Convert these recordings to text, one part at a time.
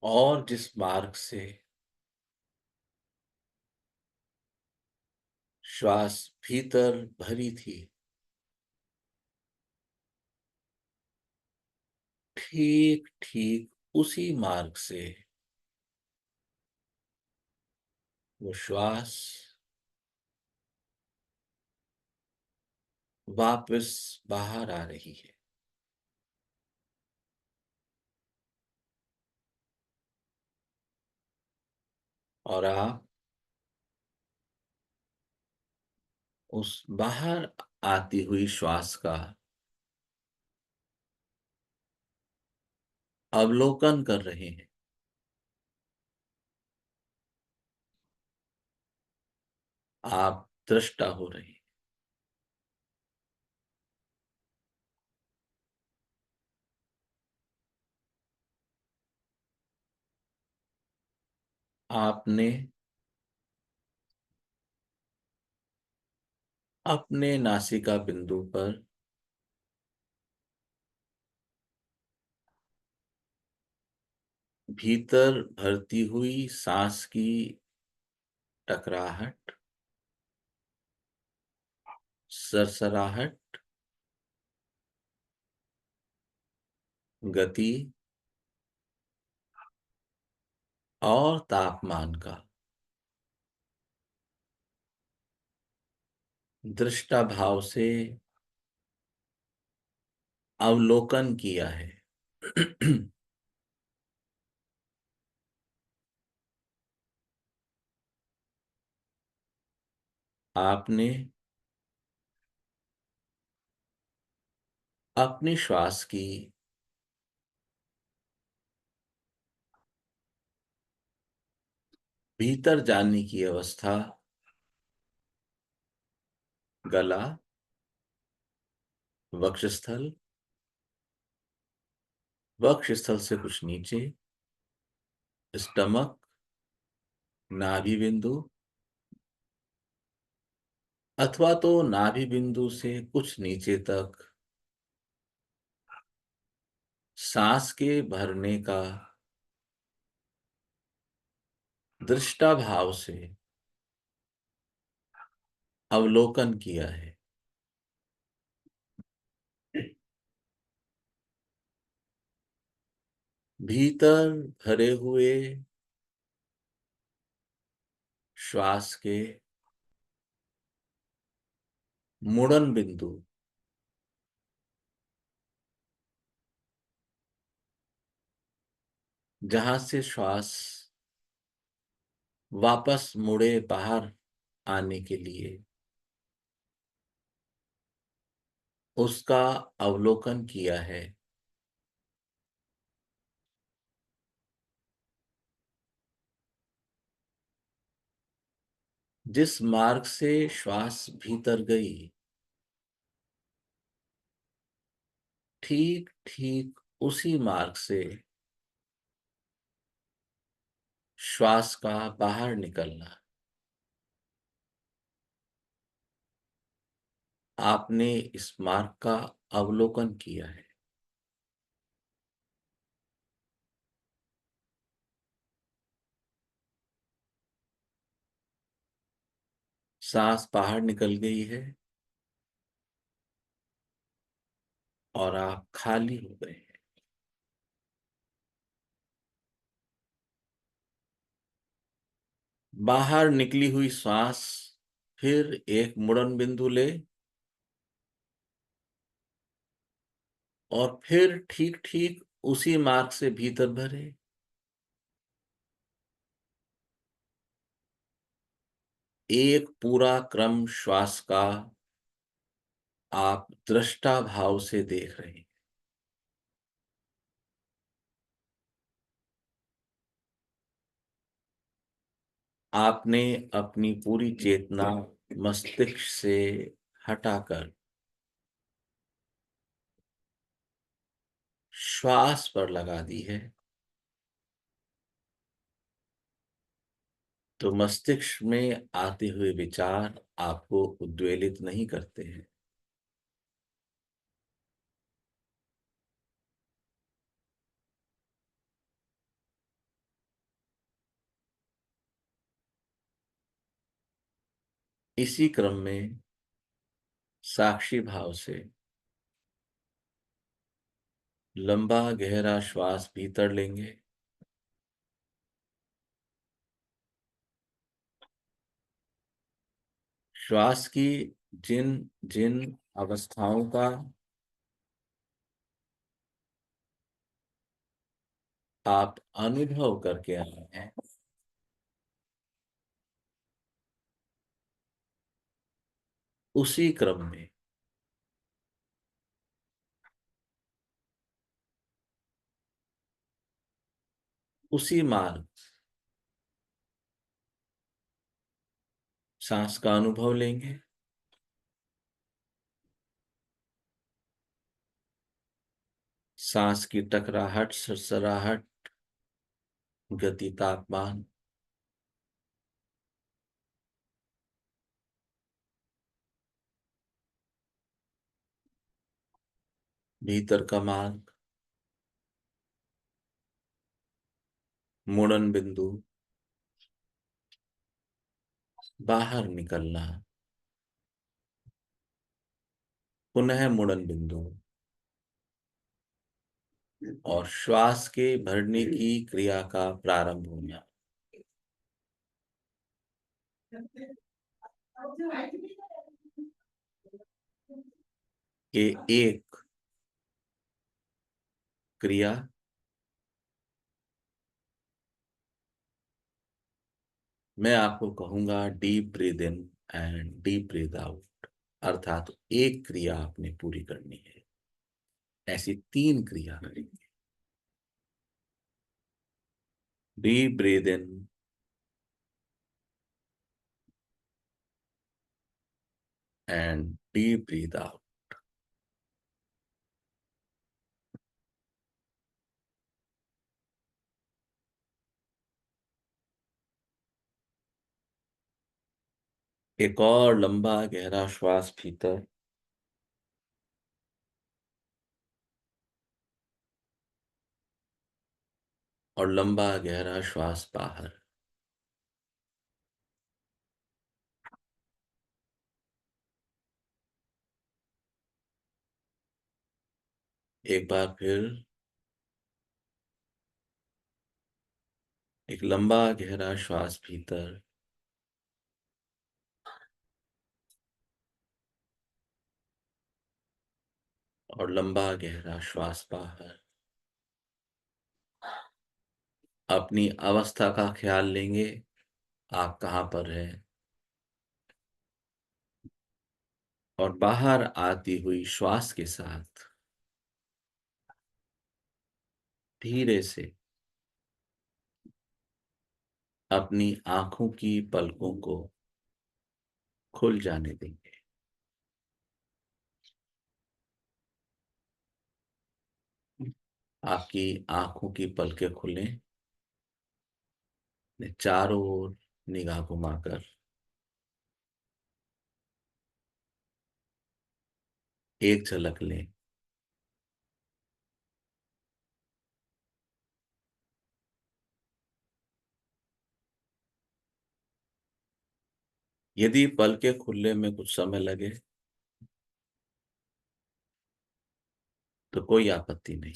और जिस मार्ग से श्वास भीतर भरी थी, ठीक ठीक उसी मार्ग से वो श्वास वापस बाहर आ रही है। और आप उस बाहर आती हुई श्वास का अवलोकन कर रहे हैं। आप दृष्टा हो रहे हैं। आपने अपने नासिका बिंदु पर भीतर भरती हुई सांस की टकराहट, सरसराहट, गति और तापमान का दृष्टा भाव से अवलोकन किया है। आपने अपनी श्वास की भीतर जाने की अवस्था गला, वक्षस्थल, वक्षस्थल से कुछ नीचे स्टमक, नाभि बिंदु, अथवा तो नाभि बिंदु से कुछ नीचे तक सांस के भरने का दृष्टा भाव से अवलोकन किया है। भीतर भरे हुए श्वास के मुड़न बिंदु, जहां से श्वास वापस मुड़े बाहर आने के लिए, उसका अवलोकन किया है। जिस मार्ग से श्वास भीतर गई, ठीक ठीक उसी मार्ग से श्वास का बाहर निकलना। आपने इस मार्ग का अवलोकन किया है। सांस बाहर निकल गई है और आप खाली हो गए हैं। बाहर निकली हुई सांस फिर एक मुड़न बिंदु ले और फिर ठीक ठीक उसी मार्ग से भीतर भरे। एक पूरा क्रम श्वास का आप दृष्टा भाव से देख रहे हैं। आपने अपनी पूरी चेतना मस्तिष्क से हटाकर श्वास पर लगा दी है, तो मस्तिष्क में आते हुए विचार आपको उद्वेलित नहीं करते हैं। इसी क्रम में साक्षी भाव से लंबा गहरा श्वास भीतर लेंगे श्वास की जिन जिन अवस्थाओं का आप अनुभव करके आए हैं उसी क्रम में उसी मार्ग सांस का अनुभव लेंगे सांस की टकराहट सरसराहट गति तापमान भीतर का मार्ग मुड़न बिंदु बाहर निकलना पुनः मुड़न बिंदु और श्वास के भरने की क्रिया का प्रारंभ होना ये एक क्रिया मैं आपको कहूंगा deep breathe in and deep breathe out अर्थात एक क्रिया आपने पूरी करनी है ऐसी तीन क्रिया करेंगे deep breathe in and deep breathe out एक और लंबा गहरा श्वास भीतर और लंबा गहरा श्वास बाहर एक बार फिर एक लंबा गहरा श्वास भीतर और लंबा गहरा श्वास बाहर अपनी अवस्था का ख्याल लेंगे आप कहाँ पर हैं और बाहर आती हुई श्वास के साथ धीरे से अपनी आंखों की पलकों को खुल जाने देंगे आपकी आंखों की पलकें खुलें चारों ओर निगाह घुमाकर एक झलक लें यदि पलकें खुलने में कुछ समय लगे तो कोई आपत्ति नहीं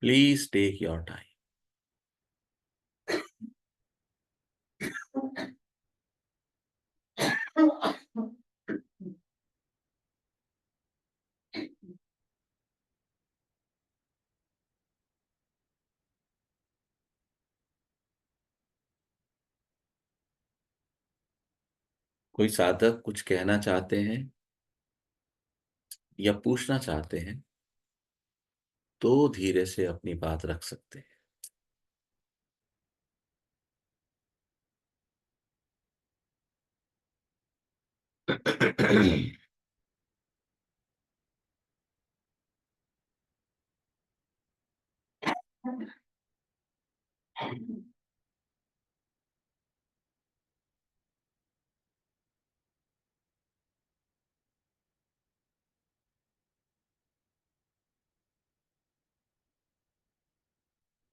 प्लीज टेक योर टाइम कोई साधक कुछ कहना चाहते हैं या पूछना चाहते हैं तो धीरे से अपनी बात रख सकते हैं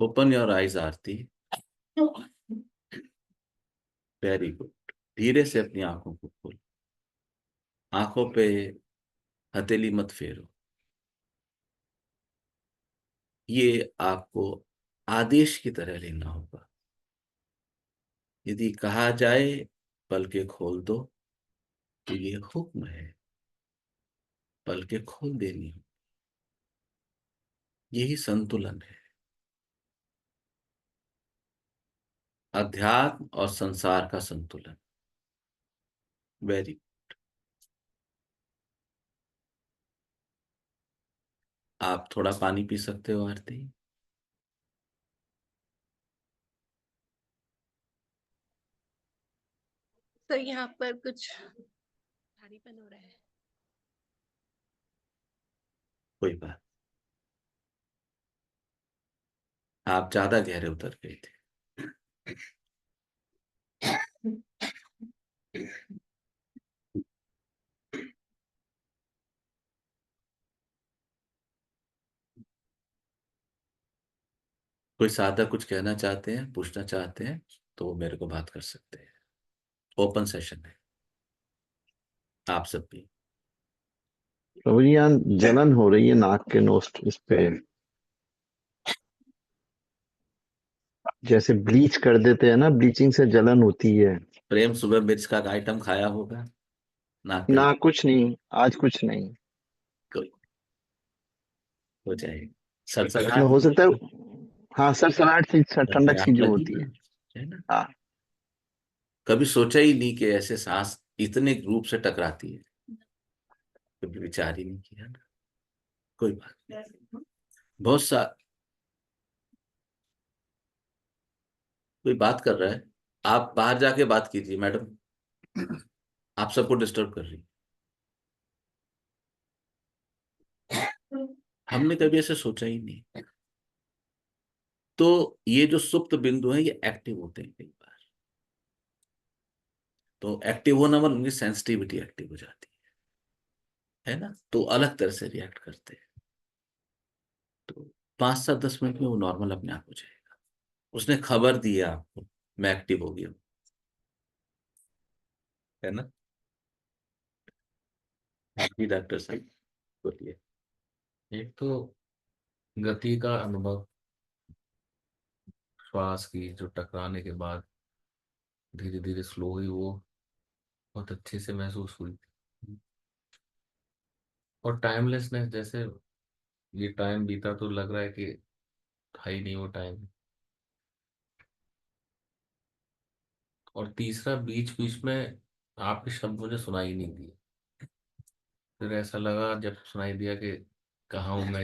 open your eyes Aarti very good. धीरे से अपनी आंखों को खोलो। आंखों पे हथेली मत फेरो। ये आपको आदेश की तरह लेना होगा। यदि कहा जाए पलके खोल दो, तो ये हुक्म है, पलके खोल देनी हो। यही संतुलन है, अध्यात्म और संसार का संतुलन। वेरी। आप थोड़ा पानी पी सकते हो आरती। तो यहाँ पर कुछ भारीपन हो रहा है। कोई बात। आप ज्यादा गहरे उतर गए थे। कोई सादा कुछ कहना चाहते हैं, पूछना चाहते हैं, तो वो मेरे को बात कर सकते हैं। ओपन सेशन है, आप सब भी। प्रभु जी, यहाँ जलन हो रही है नाक के नोस्ट इस पे, जैसे ब्लीच कर देते हैं ना, ब्लीचिंग से जलन होती है। प्रेम सुबह मिर्च का आइटम खाया होगा, नाक पे ना कुछ नहीं, आज कुछ नहीं। कोई हो जाएगा। मतलब सरसराहट हो सकता है, हाँ सर, सलाड से ठंडक सी सरसराहट जो लगी होती ना, है। है ना। हाँ। कभी सोचा ही नहीं कि ऐसे सांस इतने रूप से टकराती है, कभी विचार ही नहीं किया ना। कोई बात नहीं। बहुत सा कोई बात कर रहा है, आप बाहर जाके बात कीजिए मैडम। आप सबको डिस्टर्ब कर रही है। हमने कभी ऐसे सोचा ही नहीं। तो ये जो सुप्त बिंदु है, ये एक्टिव होते हैं कई बार। तो एक्टिव होना मतलब उनकी सेंसिटिविटी एक्टिव हो जाती है ना, तो अलग तरह से रिएक्ट करते हैं। तो 5 से 10 मिनट में वो नॉर्मल अपने आप हो जाएगा। उसने खबर दी है आपको, मैं एक्टिव हो गया हूं, है ना। जी डॉक्टर साहब, बोलिए। एक तो गति का अनुभव, श्वास की जो टकराने के बाद धीरे धीरे स्लो हुई, वो बहुत अच्छे से महसूस हुई। और टाइमलेसनेस, जैसे ये टाइम बीता तो लग रहा है कि था ही नहीं वो टाइम। और तीसरा, बीच बीच में आपके शब्द मुझे सुनाई नहीं दिए। फिर ऐसा लगा जब सुनाई दिया कि कहाँ हूं मैं।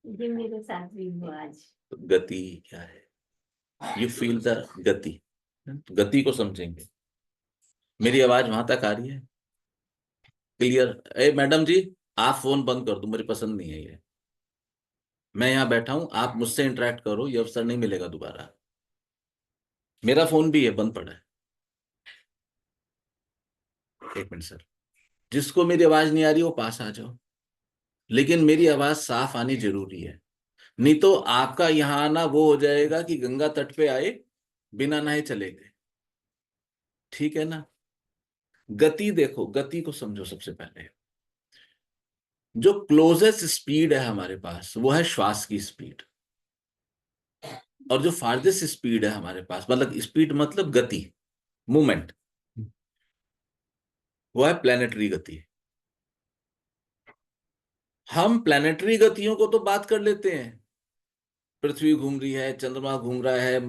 ये मेरे साथ भी हुआ आज। तो गति क्या है, यू फील द गति। गति को समझेंगे। मेरी आवाज वहां तक आ रही है क्लियर? ए मैडम जी, आप फोन बंद कर दो, मुझे पसंद नहीं है ये। मैं यहाँ बैठा हूं, आप मुझसे इंटरेक्ट करो, ये अवसर नहीं मिलेगा दोबारा। मेरा फोन भी है, बंद पड़ा है। एक मिनट सर, जिसको मेरी आवाज नहीं आ रही वो पास आ जाओ, लेकिन मेरी आवाज साफ आनी जरूरी है। नहीं तो आपका यहाँ आना वो हो जाएगा कि गंगा तट पे आए, बिना नहाए चले गए। ठीक है ना। गति देखो, गति को समझो। सबसे पहले जो क्लोजेस्ट स्पीड है हमारे पास, वो है श्वास की स्पीड। और जो फारदेस्ट स्पीड है हमारे पास, मतलब स्पीड मतलब गति, मूवमेंट, वो है प्लेनेटरी गति। हम प्लेनेटरी गतियों को तो बात कर लेते हैं, पृथ्वी घूम रही है, चंद्रमा घूम रहा है,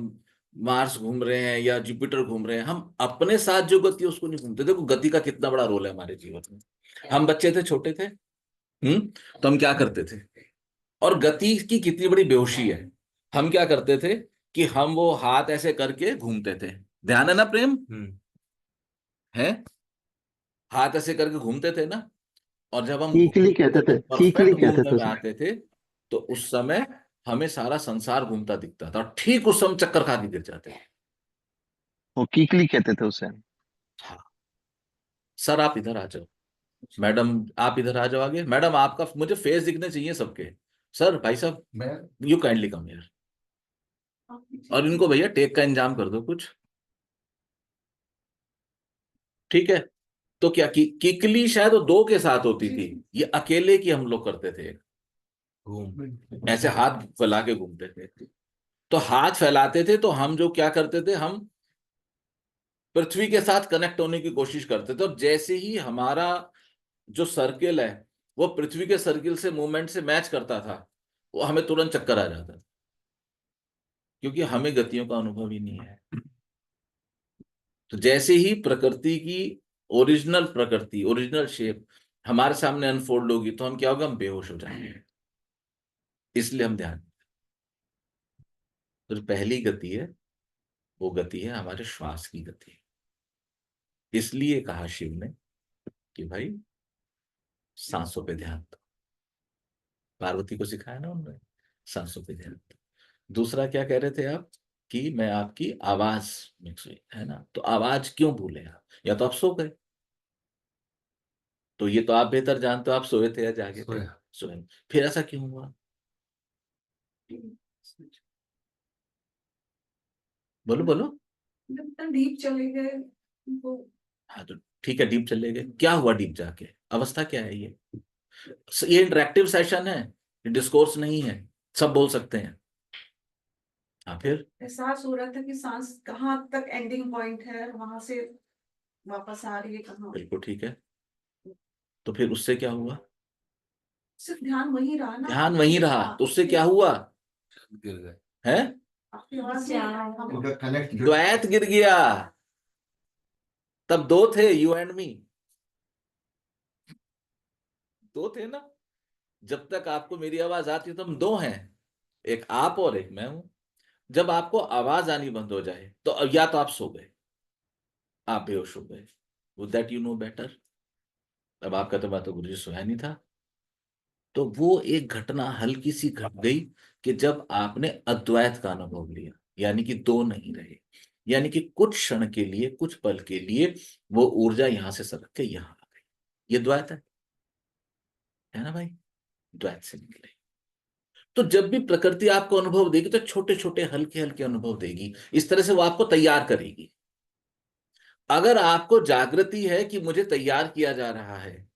मार्स घूम रहे हैं या जुपिटर घूम रहे हैं। हम अपने साथ जो गति है उसको नहीं घूमते। देखो गति का कितना बड़ा रोल है हमारे जीवन में। हम बच्चे थे, छोटे थे, तो हम क्या करते थे, और गति की कितनी बड़ी बेहोशी है। हम क्या करते थे कि हम वो हाथ ऐसे करके घूमते थे। ध्यान है ना प्रेम? है, हाथ ऐसे करके घूमते थे ना। और जब हम कीकली कहते थे, कीकली परफेक्ट कहते घूमने थे में उसे। आते थे, तो उस समय हमें सारा संसार घूमता दिखता था, और ठीक उस समय चक्कर खा के गिर जाते थे। वो कीकली कहते थे उसे। हाँ। सर आप इधर आ जाओ, मैडम आप इधर आ जाओ आगे। मैडम आपका मुझे फेस दिखने चाहिए सबके। सर भाई साहब, यू काइंडली कम हियर। और इनको भैया टेक का इंतजाम कर दो कुछ, ठीक है। तो क्या किकली शायद वो दो के साथ होती थी, ये अकेले की हम लोग करते थे, घूम ऐसे हाथ फैला के घूमते थे। तो हाथ फैलाते थे तो हम जो क्या करते थे, हम पृथ्वी के साथ कनेक्ट होने की कोशिश करते थे, और जैसे ही हमारा जो सर्किल है वो पृथ्वी के सर्किल से मूवमेंट से मैच करता था, वो हमें तुरंत चक्कर आ जाता था, क्योंकि हमें गतियों का अनुभव ही नहीं है। तो जैसे ही प्रकृति की ओरिजिनल प्रकृति, ओरिजिनल शेप हमारे सामने अनफोल्ड होगी, तो हम क्या होगा, हम बेहोश हो जाएंगे। इसलिए हम ध्यान, तो पहली गति है वो गति है हमारे श्वास की गति। इसलिए कहा शिव ने कि भाई सांसों पे ध्यान दो, पार्वती को सिखाया ना उन्होंने, सांसों पे ध्यान दो। दूसरा क्या कह रहे थे आप, कि मैं आपकी आवाज मिक्स हुई है ना, तो आवाज क्यों भूले आप, या तो आप सो गए, तो ये तो आप बेहतर जानते हो, आप सोए थे या जागे थे, सोया। सोए। फिर ऐसा क्यों हुआ, बोलो बोलो। डीप चले गए वो। हाँ तो ठीक है, डीप चले गए, क्या हुआ डीप जाके, अवस्था क्या है ये इंटरेक्टिव सेशन है, ये डिस्कोर्स नहीं है, सब बोल सकते हैं। हाँ फिर एहसास हो रहा था कि सांस कहाँ तक एंडिंग पॉइंट है, वहां से वापस आ रही है कहाँ। बिल्कुल ठीक है, तो फिर उससे क्या हुआ, सिर्फ ध्यान वहीं रहा ना, ध्यान वहीं रहा, तो उससे क्या हुआ गिर गए। है, आपकी आवाज से हम उनका कनेक्ट द्वैत गिर गया। तब दो थे, यू एंड मी, दो थे ना। जब तक आपको मेरी आवाज आती है तो हम दो हैं, एक आप और एक मैं हूं। जब आपको आवाज आनी बंद हो जाए तो अब या तो आप सो गए, आप बेहोश हो गए, would that you know better. अब आप कहते मैं तो गुरु जी सोया नहीं था। तो वो एक घटना हल्की सी घट गई कि जब आपने अद्वैत का अनुभव लिया, यानी कि दो नहीं रहे, यानी कि कुछ क्षण के लिए, कुछ पल के लिए वो ऊर्जा यहां से सरक के यहां आ गई, ये द्वैत है ना भाई, द्वैत से निकले। तो जब भी प्रकृति आपको अनुभव देगी तो छोटे छोटे हल्के हल्के अनुभव देगी, इस तरह से वो आपको तैयार करेगी। अगर आपको जागृति है कि मुझे तैयार किया जा रहा है,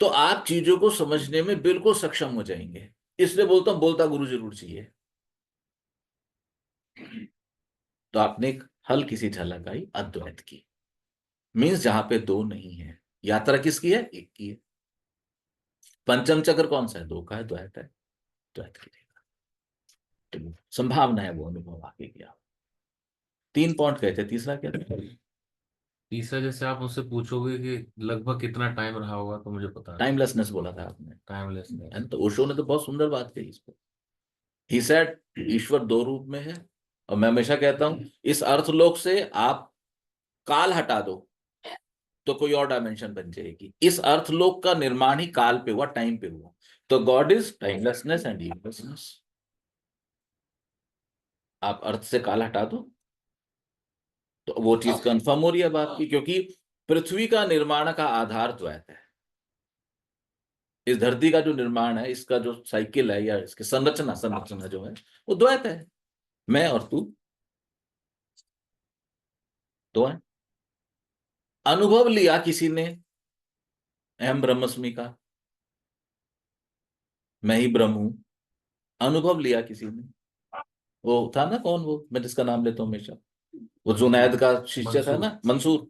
तो आप चीजों को समझने में बिल्कुल सक्षम हो जाएंगे। इसलिए बोलता हूं, बोलता गुरु जरूर चाहिए। तो आपने एक हल्की सी झलक आई अद्वैत की, मीन्स जहां पे दो नहीं है। यात्रा किसकी है, एक की है। पंचम चक्र कौन सा है, दो का है, द्वैत है, द्वैत की रेखा। तो संभावना है वो अनुभव आगे गया। 3 पॉइंट कहे थे, तीसरा क्या था, तीसरा, जैसे आप मुझसे पूछोगे कि लगभग कितना टाइम रहा होगा, तो मुझे पता नहीं। टाइमलेसनेस बोला था आपने, टाइमलेसनेस। है ना? तो ओशो ने तो बहुत सुंदर बात कही इसको। ही सेड ईश्वर दो रूप में है, और मैं हमेशा कहता हूं इस अर्थलोक से आप काल हटा दो तो कोई और डायमेंशन बन जाएगी। इस अर्थलोक का निर्माण ही काल पे हुआ, टाइम पे हुआ। तो गॉड इज टाइमलेसनेस एंड ईमलेसनेस। आप अर्थ से काल हटा दो तो वो चीज कंफर्म हो रही है अब आपकी, क्योंकि पृथ्वी का निर्माण का आधार द्वैत है। इस धरती का जो निर्माण है, इसका जो साइकिल है या इसकी संरचना संरचना जो है वो द्वैत है। मैं और तू दो है। अनुभव लिया किसी ने अहम ब्रह्मस्मि का, मैं ही ब्रह्म हूं, अनुभव लिया किसी ने। वो था ना, कौन वो, मैं जिसका नाम लेता हूं हमेशा, वो जुनैद का शिष्य था ना, मंसूर।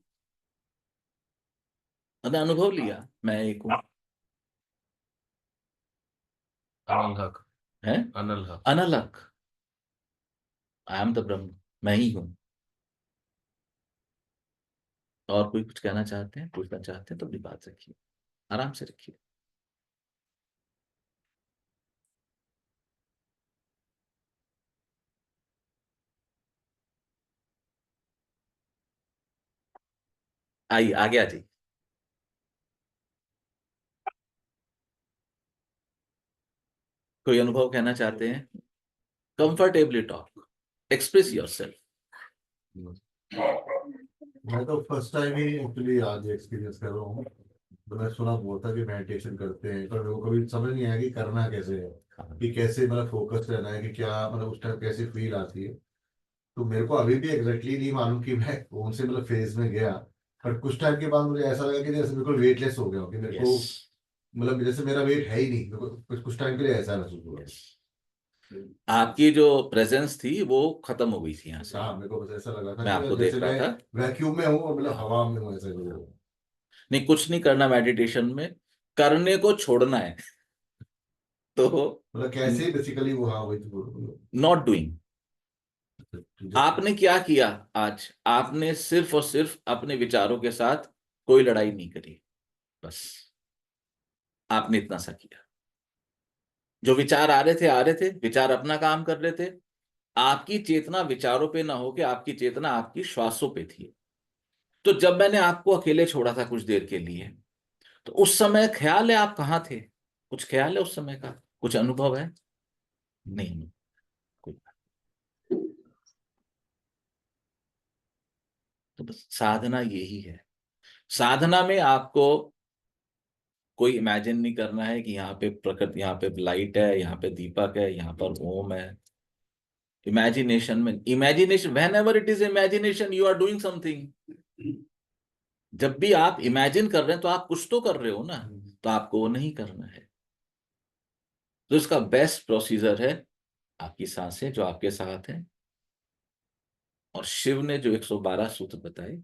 मैंने अनुभव लिया मैं एक हूं, अनल हक। है अनल हक। अनलग, आई एम द ब्रह्म, मैं ही हूं। और कोई कुछ कहना चाहते हैं, पूछना चाहते हैं तो अपनी बात रखिए, आराम से रखिए। आइए आगे आ जाइए। कोई अनुभव कहना चाहते हैं, कंफर्टेबली टॉक, एक्सप्रेस योरसेल्फ। मैं तो फर्स्ट टाइम ही एक्चुअली आज एक्सपीरियंस कर रहा हूँ। तो मैं सुना बहुत था कि मेडिटेशन करते हैं, पर मेरे को कभी समझ नहीं आया कि करना कैसे है, कि कैसे मतलब फोकस रहना है, कि क्या मतलब उस टाइम कैसे फील आती है। तो मेरे को अभी भी एग्जैक्टली नहीं मालूम कि मैं कौन से मतलब फेज में गया, पर कुछ टाइम के बाद मुझे ऐसा लगा कि जैसे बिल्कुल वेटलेस हो गया हूँ, कि मेरे को यस, मतलब जैसे मेरा वेट है ही नहीं, मेरे को कुछ टाइम के लिए ऐसा महसूस हुआ। यस। आपकी जो प्रेजेंस थी वो खत्म हो गई थी यहाँ से। हाँ, मेरे को बस ऐसा लगा था मैं कि आपको जैसे देख रहा मैं था। वैक्यूम में हूँ और मतलब हवा में हूँ, ऐसा लगा। नहीं, कुछ नहीं करना मेडिटेशन में, करने को छोड़ना है। तो मतलब कैसे बेसिकली वो, हाँ वही तो बोल रहा हूँ। Not doing. Just- आपने क्या किया आज? आपने सिर्फ और सिर्फ अपने विचारों के साथ कोई लड़ाई नहीं करी, बस आपने इतना सा किया। जो विचार आ रहे थे, विचार अपना काम कर रहे थे। आपकी चेतना विचारों पे ना होके आपकी चेतना आपकी श्वासों पे थी। तो जब मैंने आपको अकेले छोड़ा था कुछ देर के लिए, तो उस समय ख्याल है आप कहाँ थे? कुछ ख्याल है उस समय का? कुछ अनुभव है? नहीं, कोई। तो बस साधना यही है। साधना में आपको कोई इमेजिन नहीं करना है कि यहाँ पे प्रकृति, यहाँ पे लाइट है, यहाँ पे दीपक है, यहाँ पर ओम है। इमेजिनेशन में, imagination, whenever it is imagination you are doing something. जब भी आप इमेजिन कर रहे हैं तो आप कुछ तो कर रहे हो ना, तो आपको वो नहीं करना है। तो इसका बेस्ट प्रोसीजर है आपकी सांसें जो आपके साथ हैं, और शिव ने जो 112 सूत्र बताए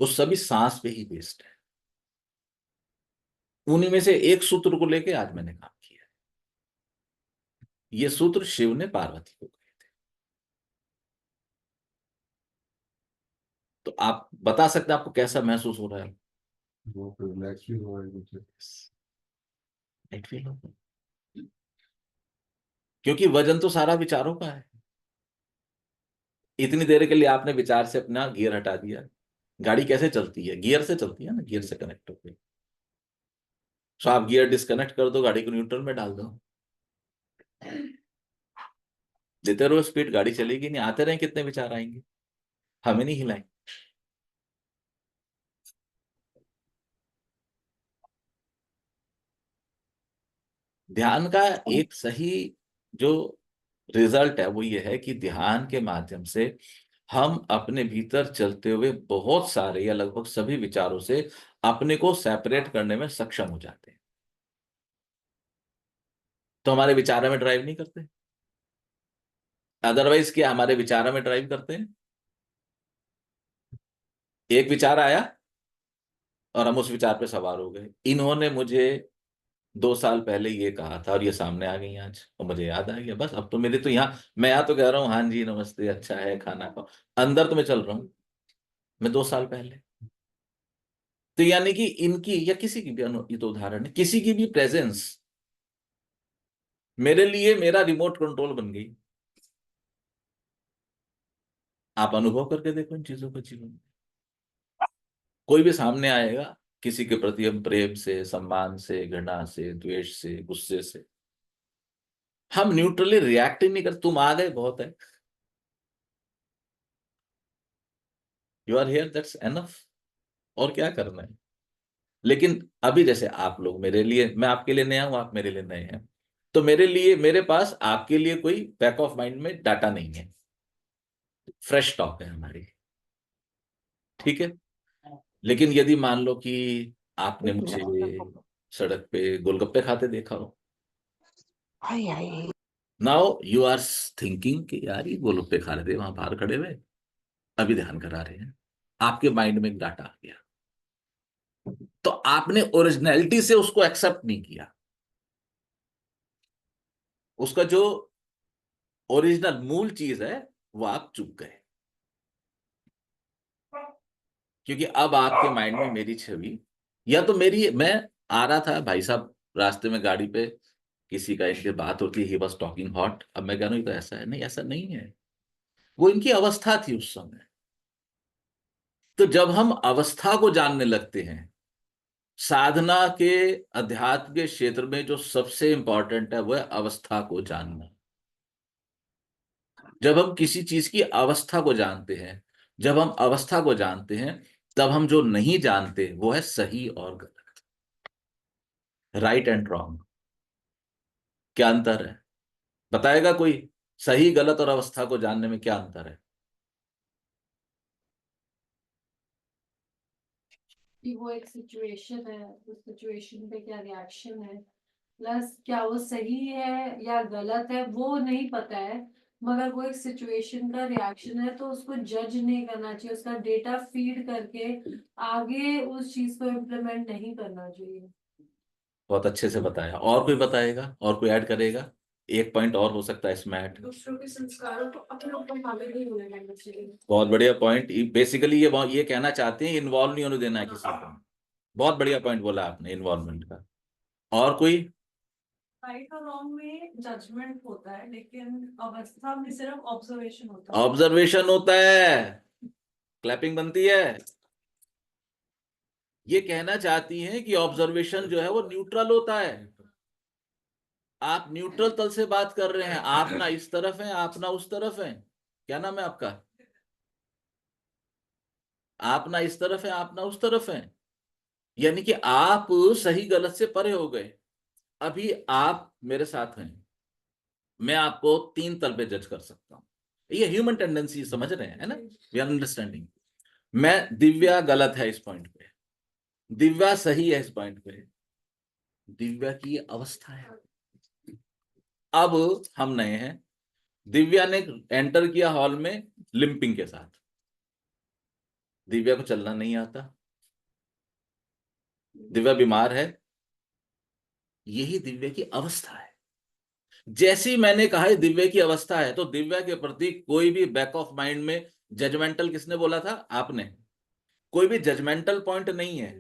वो सभी सांस पे ही बेस्ड है। उन्हीं में से एक सूत्र को लेके आज मैंने काम किया। ये सूत्र शिव ने पार्वती को कहे थे। तो आप बता सकते हैं आपको कैसा महसूस हो रहा है? वो रिलैक्स भी हुआ है मुझे। राइट फील होगा, क्योंकि वजन तो सारा विचारों का है। इतनी देर के लिए आपने विचार से अपना गियर हटा दिया। गाड़ी कैसे चलती है? गियर से चलती है ना, गियर से कनेक्ट होकर। तो आप गियर डिस्कनेक्ट कर दो, गाड़ी को न्यूट्रल में डाल दो, देते रहो स्पीड, गाड़ी चलेगी नहीं। आते रहे कितने विचार आएंगे, हमें नहीं हिलाएंगे। ध्यान का एक सही जो रिजल्ट है वो ये है कि ध्यान के माध्यम से हम अपने भीतर चलते हुए बहुत सारे या लगभग सभी विचारों से अपने को सेपरेट करने में सक्षम हो जाते हैं। तो हमारे विचार में ड्राइव नहीं करते, अदरवाइज क्या हमारे विचार में ड्राइव करते हैं? एक विचार आया और हम उस विचार पे सवार हो गए। इन्होंने मुझे 2 साल पहले ये कहा था और ये सामने आ गई आज, और मुझे याद आ गया। बस अब तो मेरे तो यहाँ, मैं यहाँ तो कह रहा हूँ हाँ जी नमस्ते, अच्छा है, खाना खाओ। अंदर तो मैं चल रहा हूँ, मैं 2 साल पहले। तो यानी कि इनकी या किसी की भी ये तो उदाहरण है, किसी की भी प्रेजेंस मेरे लिए मेरा रिमोट कंट्रोल बन गई। आप अनुभव करके देखो इन चीजों को जीवन में। कोई भी सामने आएगा, किसी के प्रति हम प्रेम से, सम्मान से, घृणा से, द्वेष से, गुस्से से, हम न्यूट्रली रिएक्ट ही नहीं करते। तुम आ गए बहुत है, you are here, that's enough. और क्या करना है? लेकिन अभी जैसे आप लोग मेरे लिए, मैं आपके लिए नया हूं, आप मेरे लिए नए हैं, तो मेरे लिए, मेरे पास आपके लिए कोई बैक ऑफ माइंड में डाटा नहीं है। फ्रेश टॉक है हमारी, ठीक है। लेकिन यदि मान लो कि आपने मुझे सड़क पे गोलगप्पे खाते देखा हो, नाउ यू आर थिंकिंग कि यार ये गोलगप्पे खा रहे थे वहां बाहर खड़े हुए, अभी ध्यान करा रहे हैं। आपके माइंड में एक डाटा आ गया, तो आपने ओरिजिनलिटी से उसको एक्सेप्ट नहीं किया। उसका जो ओरिजिनल मूल चीज है वो आप चूक गए, क्योंकि अब आपके माइंड में मेरी छवि, या तो मेरी, मैं आ रहा था भाई साहब रास्ते में गाड़ी पे, किसी का इनके बात होती है, ही वॉज टॉकिंग हॉट, अब मैं कह रहा हूं ये तो ऐसा है, नहीं ऐसा नहीं है। वो इनकी अवस्था थी उस समय। तो जब हम अवस्था को जानने लगते हैं, साधना के, अध्यात्म के क्षेत्र में जो सबसे इंपॉर्टेंट है वो है अवस्था को जानना। जब हम किसी चीज की अवस्था को जानते हैं, जब हम अवस्था को जानते हैं, तब हम जो नहीं जानते वो है सही और गलत, राइट एंड रॉन्ग। क्या अंतर है बताएगा कोई? सही गलत और अवस्था को जानने में क्या अंतर है? कि वो एक सिचुएशन है, उस सिचुएशन पे क्या रिएक्शन है, प्लस क्या वो सही है या गलत है वो नहीं पता है, मगर वो एक सिचुएशन का रिएक्शन है तो उसको जज नहीं करना चाहिए, उसका डेटा फीड करके आगे उस चीज को इम्प्लीमेंट नहीं करना चाहिए। बहुत अच्छे से बताया। और कोई बताएगा, और कोई ऐड करेगा? एक पॉइंट और हो सकता है इसमें ऐड। दूसरों के संस्कारों को अपने ऊपर हावी नहीं होने देना चाहिए। बहुत बढ़िया पॉइंट। बेसिकली ये कहना चाहते हैं इन्वॉल्व नहीं होने देना है किसी को। बहुत बढ़िया पॉइंट बोला आपने इन्वॉल्वमेंट का। और कोई? राइट और रॉन्ग में जजमेंट होता है, लेकिन अवस्था में सिर्फ ऑब्जर्वेशन होता है। ऑब्जर्वेशन होता है। क्लैपिंग बनती है। ये कहना चाहती हैं कि ऑब्जर्वेशन जो है वो न्यूट्रल होता है। आप न्यूट्रल तल से बात कर रहे हैं, आप ना इस तरफ हैं, आप ना उस तरफ हैं। क्या नाम है आपका? आप ना इस तरफ हैं, आप ना उस तरफ हैं। यानी कि आप सही गलत से परे हो गए। अभी आप मेरे साथ हैं, मैं आपको 3 तल पे जज कर सकता हूं। ये ह्यूमन टेंडेंसी, समझ रहे हैं, है ना? We are understanding. मैं दिव्या गलत है इस पॉइंट पे, दिव्या सही है इस पॉइंट पे। दिव्या की ये अवस्था है। अब हम नए हैं। दिव्या ने एंटर किया हॉल में लिंपिंग के साथ। दिव्या को चलना नहीं आता, दिव्या बीमार है। यही दिव्या की अवस्था है। जैसे ही मैंने कहा है दिव्या की अवस्था है, तो दिव्या के प्रति कोई भी बैक ऑफ माइंड में जजमेंटल, किसने बोला था? आपने। कोई भी जजमेंटल पॉइंट नहीं है।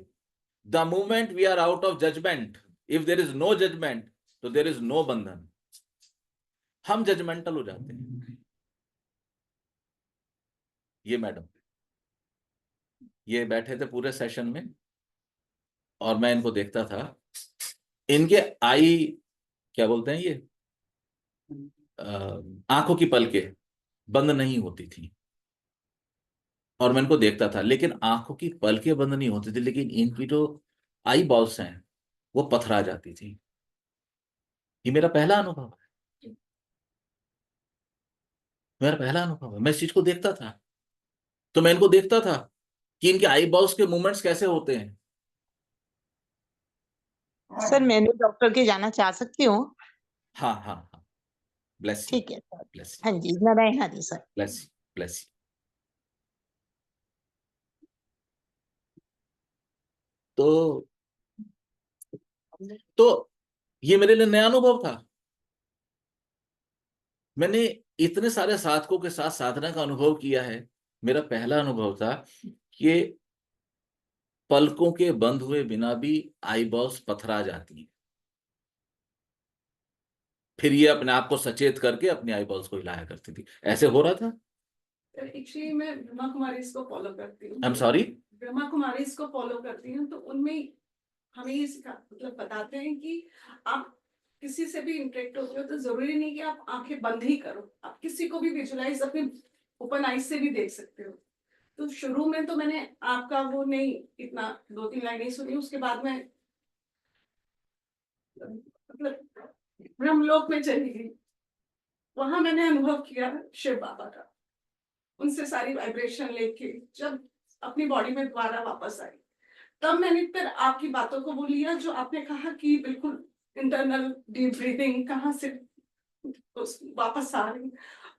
The moment we are out of judgement, if there is no judgement, तो देर इज नो बंधन। हम जजमेंटल हो जाते हैं। ये मैडम, ये बैठे थे पूरे सेशन में और मैं इनको देखता था। इनके आई, क्या बोलते हैं ये, आंखों की पलकें बंद नहीं होती थी और मैं इनको देखता था, लेकिन आंखों की पलकें बंद नहीं होती थी, लेकिन इनकी जो आई बॉल्स हैं वो पथरा जाती थी। ये मेरा पहला अनुभव है। मेरा पहला अनुभव है। मैं इस चीज को देखता था, तो मैं इनको देखता था कि इनके आई बॉल्स के मूवमेंट्स कैसे होते हैं। सर मैं भी डॉक्टर के जाना चाह सकती हूँ? हाँ हाँ हाँ, ब्लेस यू, ठीक है सर। ब्लेस हाँ यू, जी, Narayan Hari sir. Bless you, bless you. तो ये मेरे लिए नया अनुभव था। मैंने इतने सारे साधकों के साथ साधना का अनुभव किया है। मेरा पहला अनुभव था कि पलकों के बंद हुए बिना भी आई बॉल्स पथरा जाती है। फिर ये अपने आप को सचेत करके अपनी आई बॉल्स को हिलाया करती थी। ऐसे हो रहा था। एक्चुअली मैं ब्रह्मा कुमारी इसको फॉलो करती हूँ। I am sorry. Brahma Kumari इसको फॉलो करती हूँ, तो उनमें हमें ये मतलब बताते हैं कि आप किसी से भी इंटरेक्ट होते हो तो जरूरी नहीं कि आप आंखें बंद ही करो, आप किसी को भी विजुलाइज अपने ओपन आइज से भी देख सकते हो। तो शुरू में तो मैंने आपका वो नहीं, इतना 2-3 लाइनें सुनी, उसके बाद में मतलब ब्रह्मलोक में चली गई। वहां मैंने अनुभव किया शिव बाबा का। उनसे सारी वाइब्रेशन लेके जब अपनी बॉडी में दोबारा वापस आई, तब मैंने फिर आपकी बातों को वो लिया जो आपने कहा कि बिल्कुल इंटरनल डीप ब्रीथिंग कहाँ से वापस आ रही,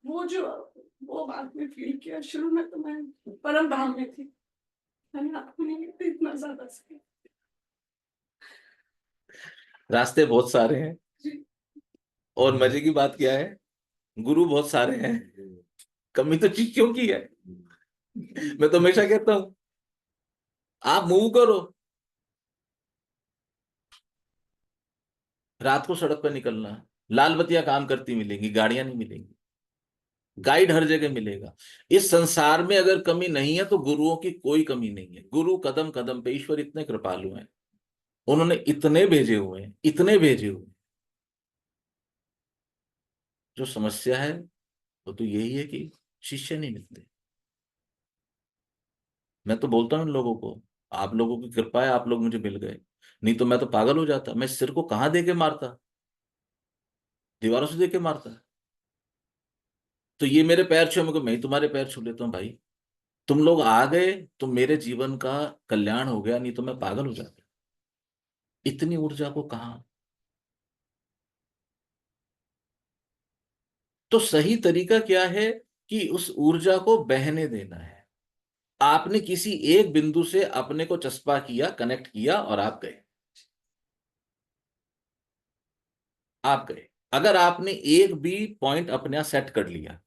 वो बात में फील किया। शुरू में तो मैं परम धाम में थी, मैंने आपको नहीं इतना ज्यादा सही। रास्ते बहुत सारे हैं जी। और मजे की बात क्या है, गुरु बहुत सारे हैं। कमी तो चीज क्यों की है? मैं तो हमेशा कहता हूं आप मूव करो। रात को सड़क पर निकलना, लाल बत्तियां काम करती मिलेंगी, गाड़ियां नहीं मिलेंगी, गाइड हर जगह मिलेगा। इस संसार में अगर कमी नहीं है तो गुरुओं की कोई कमी नहीं है। गुरु कदम कदम पे, ईश्वर इतने कृपालु हैं, उन्होंने इतने भेजे हुए हैं, इतने भेजे हुए हैं। जो समस्या है वो तो यही है कि शिष्य नहीं मिलते। मैं तो बोलता हूं इन लोगों को, आप लोगों की कृपा है, आप लोग मुझे मिल गए, नहीं तो मैं तो पागल हो जाता। मैं सिर को कहां दे के मारता, दीवारों से दे के मारता। तो ये मेरे पैर छू, मेरे को, मैं ही तुम्हारे पैर छू लेता हूँ भाई। तुम लोग आ गए तो मेरे जीवन का कल्याण हो गया, नहीं तो मैं पागल हो जाता। इतनी ऊर्जा को कहाँ। तो सही तरीका क्या है कि उस ऊर्जा को बहने देना है। आपने किसी एक बिंदु से अपने को चस्पा किया, कनेक्ट किया और आप गए। आप गए। अगर आपने एक भी पॉइंट अपने यहां सेट कर लिया,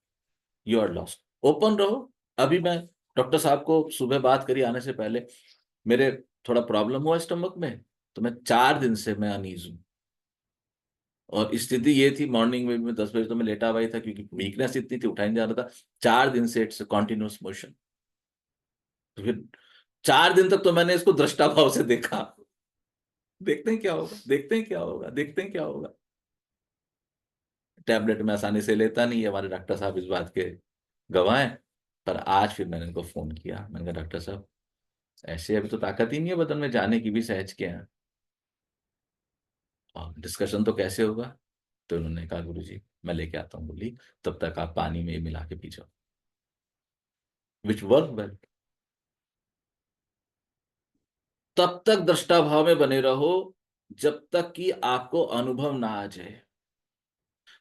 यू आर लॉस्ट। ओपन रहो। अभी मैं डॉक्टर साहब को सुबह बात करी आने से पहले, मेरे थोड़ा प्रॉब्लम हुआ स्टमक में, तो मैं 4 दिन से मैं अनईज हूं। और स्थिति ये थी, मॉर्निंग में भी मैं 10 बजे तो मैं लेटा हुआ ही था, क्योंकि वीकनेस इतनी थी, उठाई नहीं जा रहा था। 4 दिन से इट्स कॉन्टिन्यूस मोशन। तो फिर 4 दिन तक तो मैंने इसको दृष्टा भाव से देखा। देखते हैं क्या होगा, देखते हैं क्या होगा, देखते हैं क्या होगा। टैबलेट में आसानी से लेता नहीं है, हमारे डॉक्टर साहब इस बात के गवाह हैं। पर आज फिर मैंने इनको फोन किया, मैंने कहा डॉक्टर साहब ऐसे अभी तो ताकत ही नहीं है बदन में, जाने की भी सहज के हैं, और डिस्कशन तो कैसे होगा। तो उन्होंने कहा गुरुजी मैं लेके आता हूँ गोली, तब तक आप पानी में मिला के पी जाओ, विच वर्क वेल। तब तक दृष्टा भाव में बने रहो जब तक कि आपको अनुभव ना आ जाए।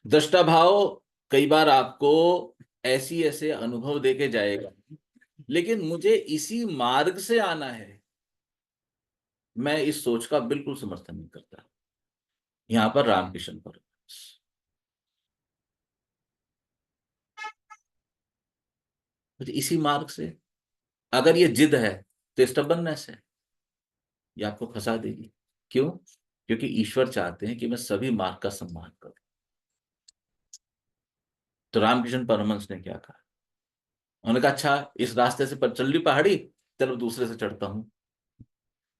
दृष्टा भाव कई बार आपको ऐसी ऐसे अनुभव देके जाएगा, लेकिन मुझे इसी मार्ग से आना है, मैं इस सोच का बिल्कुल समर्थन नहीं करता। यहां पर रामकृष्ण पर मुझे इसी मार्ग से, अगर ये जिद है तो स्टबर्ननेस है, ये आपको फंसा देगी। क्यों? क्योंकि ईश्वर चाहते हैं कि मैं सभी मार्ग का सम्मान करूं। तो रामकृष्ण परमहंस ने क्या कहा, उन्होंने कहा अच्छा इस रास्ते से पर चल रही पहाड़ी, चलो दूसरे से चढ़ता हूं,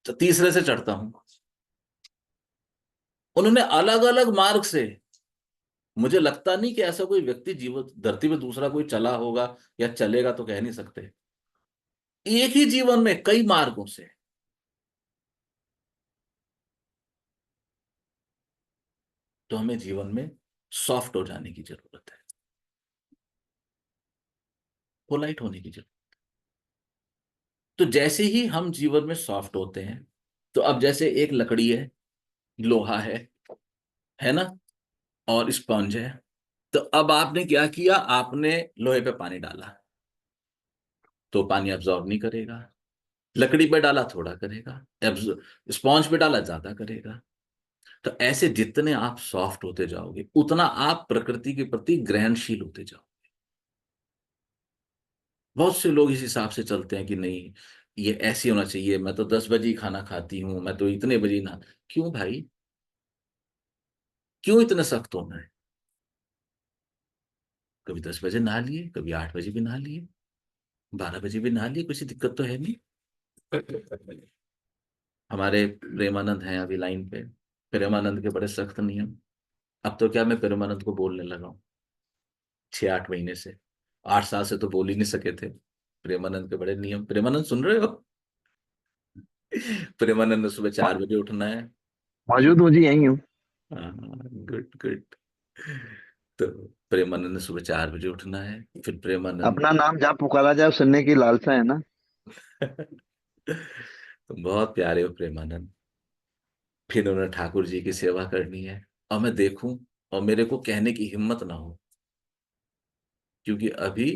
तो तीसरे से चढ़ता हूं। उन्होंने अलग अलग मार्ग से, मुझे लगता नहीं कि ऐसा कोई व्यक्ति जीवन धरती पे दूसरा कोई चला होगा या चलेगा, तो कह नहीं सकते। एक ही जीवन में कई मार्गों से। तो हमें जीवन में सॉफ्ट हो जाने की जरूरत है, पोलाइट होने की जरूरत। तो जैसे ही हम जीवन में सॉफ्ट होते हैं, तो अब जैसे एक लकड़ी है, लोहा है ना, और स्पंज है। तो अब आपने क्या किया, आपने लोहे पे पानी डाला तो पानी एब्जॉर्ब नहीं करेगा, लकड़ी पे डाला थोड़ा करेगा, स्पॉन्ज पे डाला ज्यादा करेगा। तो ऐसे जितने आप सॉफ्ट होते जाओगे, उतना आप प्रकृति के प्रति ग्रहणशील होते जाओ। बहुत से लोग इस हिसाब से चलते हैं कि नहीं ये ऐसे होना चाहिए, मैं तो 10 बजे ही खाना खाती हूं, मैं तो इतने बजे ना। क्यों भाई, क्यों इतने सख्त होना है? कभी 10 बजे नहा लिए, कभी 8 बजे भी नहा लिए, 12 बजे भी नहा लिए, कुछ दिक्कत तो है नहीं। हमारे प्रेमानंद हैं अभी लाइन पे, प्रेमानंद के बड़े सख्त नियम। अब तो क्या, मैं प्रेमानंद को बोलने लगा हूँ 6-8 महीने से। 8 साल से तो बोल ही नहीं सके थे। प्रेमानंद के बड़े नियम। प्रेमानंद सुन रहे हो? प्रेमानंद ने सुबह 4 बजे उठना है। मौजूद हूँ जी, यही हूँ। हाँ, गुड गुड। तो प्रेमानंद ने सुबह 4 बजे उठना है, फिर प्रेमानंद अपना नाम जहाँ पुकारा जाए सुनने की लालसा है ना। तुम बहुत प्यारे हो प्रेमानंद। फिर उन्हें ठाकुर जी की सेवा करनी है, और मैं देखूं और मेरे को कहने की हिम्मत ना हो, क्योंकि अभी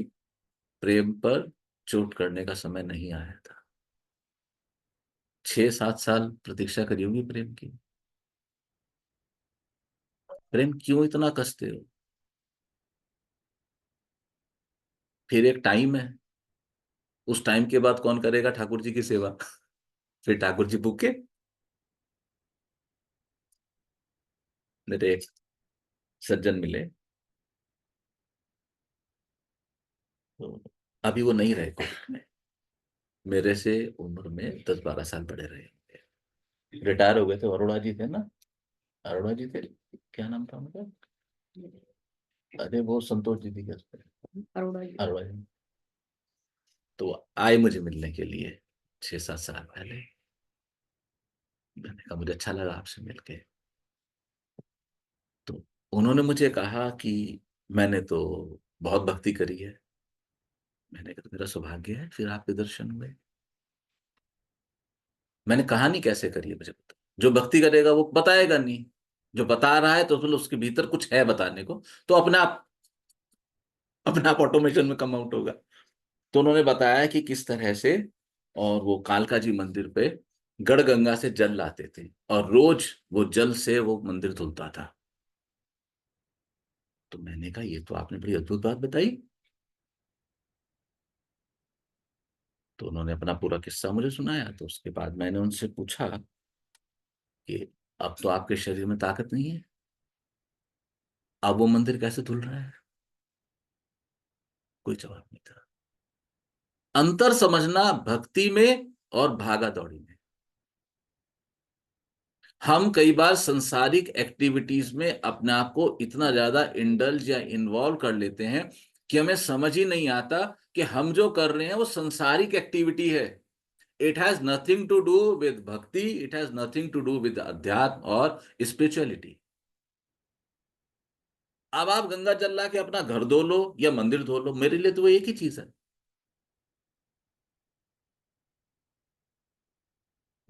प्रेम पर चोट करने का समय नहीं आया था। 6-7 साल प्रतीक्षा करी होगी प्रेम की। प्रेम क्यों इतना कसते हो? फिर एक टाइम है, उस टाइम के बाद कौन करेगा ठाकुर जी की सेवा? फिर ठाकुर जी भूखे। मेरे एक सज्जन मिले, तो अभी वो नहीं रहे कोविड में, मेरे से उम्र में 10-12 साल बड़े रहे, रिटायर हो गए थे। अरोड़ा जी थे ना, अरोड़ा जी थे, क्या नाम था उनका? अरे वो संतोष जी थी क्या उसमें? अरोड़ा जी। तो आए मुझे मिलने के लिए 6-7 साल पहले। मैंने कहा मुझे अच्छा लगा आपसे मिलके। तो उन्होंने मुझे कहा कि मैंने तो बहुत भक्ति करी है। मैंने कहा मेरा सौभाग्य है फिर आपके दर्शन हुए। मैंने कहानी कैसे करी है मुझे पता। जो भक्ति करेगा वो बताएगा नहीं, जो बता रहा है तो मतलब उसके भीतर कुछ है बताने को, तो अपने आप ऑटोमेशन में कम आउट होगा। तो उन्होंने बताया कि किस तरह से, और वो कालका जी मंदिर पे गढ़गंगा से जल लाते थे और रोज वो जल से वो मंदिर धुलता था। तो मैंने कहा ये तो आपने बड़ी अद्भुत बात बताई। तो उन्होंने अपना पूरा किस्सा मुझे सुनाया। तो उसके बाद मैंने उनसे पूछा कि अब तो आपके शरीर में ताकत नहीं है, अब वो मंदिर कैसे धुल रहा है? कोई जवाब नहीं था। अंतर समझना भक्ति में और भागा दौड़ी में। हम कई बार संसारिक एक्टिविटीज में अपने आप को इतना ज्यादा इंडल्ज या इन्वॉल्व कर लेते हैं कि हमें समझ ही नहीं आता कि हम जो कर रहे हैं वो संसारिक एक्टिविटी है। It has nothing to do with bhakti, it has nothing to do with adhyatma और स्पिरिचुअलिटी। अब आप गंगा जल ला के अपना घर धो लो या मंदिर धो लो, मेरे लिए तो वो एक ही चीज है।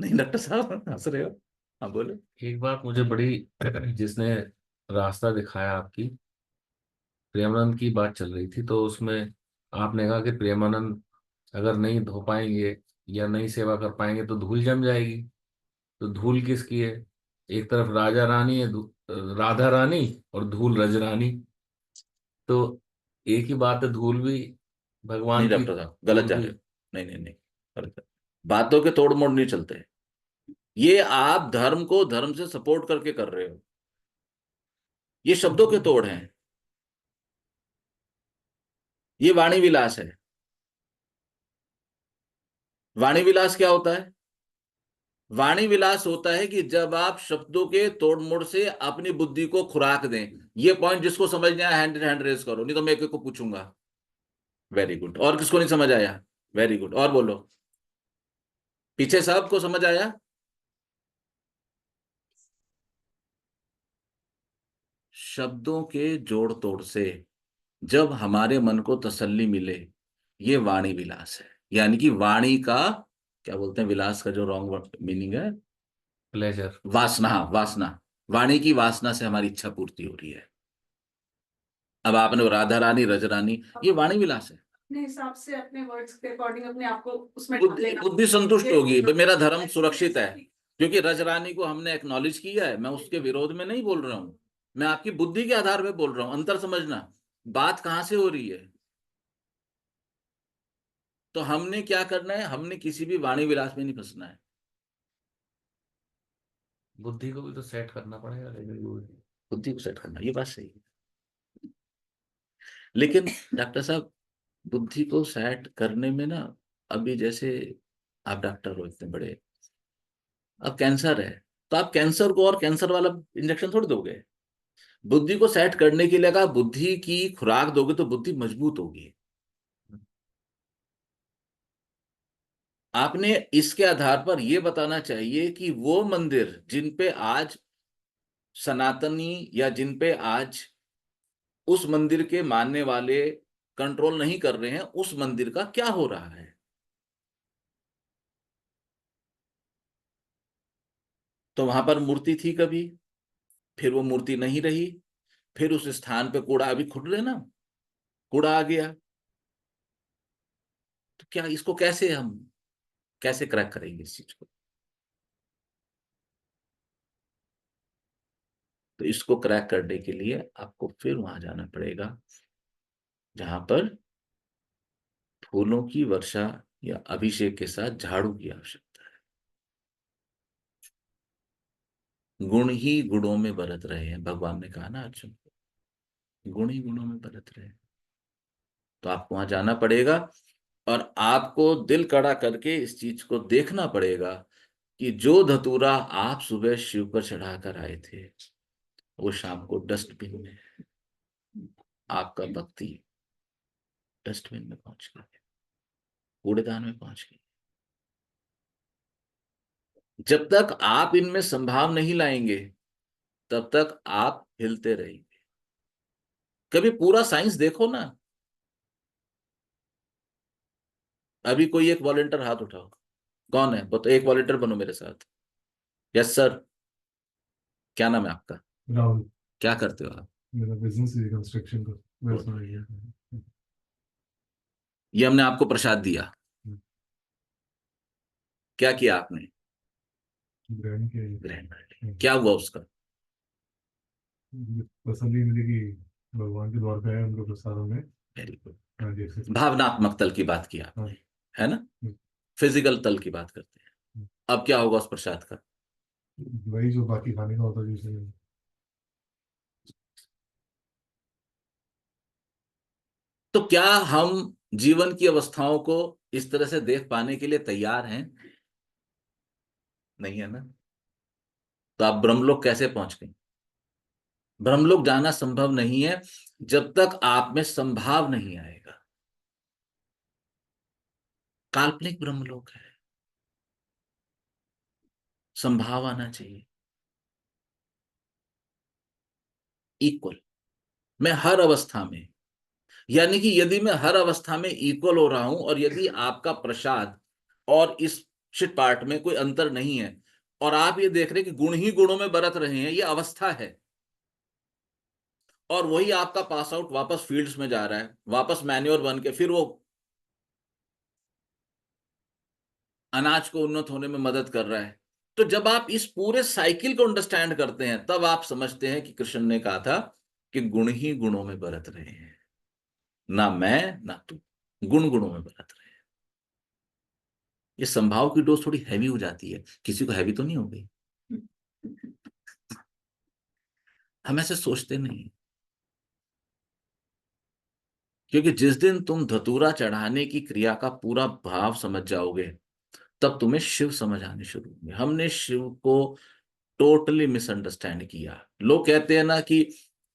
नहीं डॉक्टर साहब हंस रहे हो? हाँ बोले। एक बात मुझे बड़ी जिसने रास्ता दिखाया आपकी, प्रेमानंद की बात चल रही थी, तो उसमें आपने कहा कि प्रेमानंद अगर नहीं धो पाएंगे या नहीं सेवा कर पाएंगे तो धूल जम जाएगी। तो धूल किसकी है? एक तरफ राजा रानी है, राधा रानी, और धूल रज रानी। तो एक ही बात है, धूल भी नहीं भगवान की, डॉक्टर साहब गलत धूल जा भी। रहे हो। नहीं नहीं नहीं, गलत है। बातों के तोड़ मोड़ नहीं चलते। ये आप धर्म को धर्म से सपोर्ट करके कर रहे हो। ये शब्दों के तोड़ हैं। ये वाणी विलास है। वाणी विलास क्या होता है? वाणी विलास होता है कि जब आप शब्दों के तोड़ मोड़ से अपनी बुद्धि को खुराक दें। ये पॉइंट जिसको समझ नहीं आया हैंड रेज करो, नहीं तो मैं एक एक को पूछूंगा। Very good. और किसको नहीं समझ आया? वेरी गुड, और बोलो। पीछे सबको समझ आया? शब्दों के जोड़ तोड़ से जब हमारे मन को तसल्ली मिले, ये वाणी विलास है। यानी कि वाणी का क्या बोलते हैं, विलास का जो रॉन्ग मीनिंग है, प्लेजर। वासना। हाँ, वासना। वाणी की वासना से हमारी इच्छा पूर्ति हो रही है। अब आपने वो राधा रानी रज रानी, ये वाणी विलास है। अपने हिसाब से अपने वर्ड्स के अकॉर्डिंग अपने आप को उसमें ढाल बुद्धि लेना। बुद्धि संतुष्ट ये होगी, जो मेरा धर्म ऐसी सुरक्षित है। ऐसी- क्योंकि रज रानी को हमने एक्नॉलेज किया है। मैं उसके विरोध में नहीं बोल रहा हूं, मैं आपकी बुद्धि के आधार पे बोल रहा हूं। अंतर समझना, बात कहां से हो रही है। तो हमने क्या करना है, हमने किसी भी वाणी विलास में नहीं फंसना है। बुद्धि को भी तो सेट करना पड़ेगा, लेकिन बुद्धि को सेट करना, ये बात सही है। लेकिन डॉक्टर साहब, बुद्धि को सेट करने में ना, अभी जैसे आप डॉक्टर हो इतने बड़े, अब कैंसर है, तो आप कैंसर को और कैंसर वाला इंजेक्शन थोड़ी दोगे। बुद्धि को सेट करने के लिए अगर आप बुद्धि की खुराक दोगे तो बुद्धि मजबूत होगी। आपने इसके आधार पर यह बताना चाहिए कि वो मंदिर जिन पे आज सनातनी या जिन पे आज उस मंदिर के मानने वाले कंट्रोल नहीं कर रहे हैं, उस मंदिर का क्या हो रहा है। तो वहां पर मूर्ति थी कभी, फिर वो मूर्ति नहीं रही, फिर उस स्थान पे कूड़ा, अभी खुद लेना कूड़ा आ गया। तो क्या इसको कैसे क्रैक करेंगे इस चीज को? तो इसको क्रैक करने के लिए आपको फिर वहां जाना पड़ेगा जहां पर फूलों की वर्षा या अभिषेक के साथ झाड़ू की आवश्यकता है। गुण ही गुणों में बरत रहे हैं, भगवान ने कहा ना अर्जुन को, गुण ही गुणों में बरत रहे हैं। तो आपको वहां जाना पड़ेगा और आपको दिल कड़ा करके इस चीज को देखना पड़ेगा कि जो धतूरा आप सुबह शिव पर चढ़ाकर आए थे, वो शाम को डस्टबिन में, आपका भक्ति डस्टबिन में पहुंच गई, कूड़ेदान में पहुंच गई। जब तक आप इनमें संभाव नहीं लाएंगे तब तक आप हिलते रहेंगे। कभी पूरा साइंस देखो ना, अभी कोई एक वॉलंटियर हाथ उठाओ, कौन है? तो एक वॉलंटियर बनो मेरे साथ। Yes sir. क्या नाम है आपका? राहुल, क्या करते हो आप? मेरा बिजनेस है कंस्ट्रक्शन का, Good. वैसा है। ये हमने आपको प्रसाद दिया, क्या किया आपने? ग्रहण किया ये। ग्रहण कर लिया। क्या हुआ उसका? पसंद ही मिली कि भगवान के द्वार पे आए उनको प्रसाद में। Very good. हाँ जी, ऐसे। भावनात्मक तल की बात की आपने, हाँ। है ना? फिजिकल तल की बात करते हैं। अब क्या होगा उस प्रसाद का? वही जो बाकी खाने का होता है जैसे। तो क्या हम जीवन की अवस्थाओं को इस तरह से देख पाने के लिए तैयार हैं? नहीं है ना? तो आप ब्रह्मलोक कैसे पहुंच गए? ब्रह्मलोक जाना संभव नहीं है जब तक आप में संभाव नहीं आएगा। काल्पनिक ब्रह्मलोक है, संभाव आना चाहिए। इक्वल, मैं हर अवस्था में, यानी कि यदि मैं हर अवस्था में इक्वल हो रहा हूं और यदि आपका प्रसाद और इस शिट पार्ट में कोई अंतर नहीं है और आप ये देख रहे हैं कि गुण ही गुणों में बरत रहे हैं, ये अवस्था है, और वही आपका पास आउट वापस फील्ड्स में जा रहा है, वापस मैन्योर बन के फिर वो अनाज को उन्नत होने में मदद कर रहा है। तो जब आप इस पूरे साइकिल को अंडरस्टैंड करते हैं तब आप समझते हैं कि कृष्ण ने कहा था कि गुण ही गुणों में बरत रहे हैं, ना मैं ना तू, गुण गुणों में बरत रहे हैं। ये संभाव की डोज थोड़ी हैवी हो जाती है, किसी को हैवी तो नहीं हो गई? हम ऐसे सोचते नहीं, क्योंकि जिस दिन तुम धतूरा चढ़ाने की क्रिया का पूरा भाव समझ जाओगे तब तुम्हें शिव समझ आने शुरू होंगे। हमने शिव को टोटली मिसअंडरस्टैंड किया। लोग कहते हैं ना कि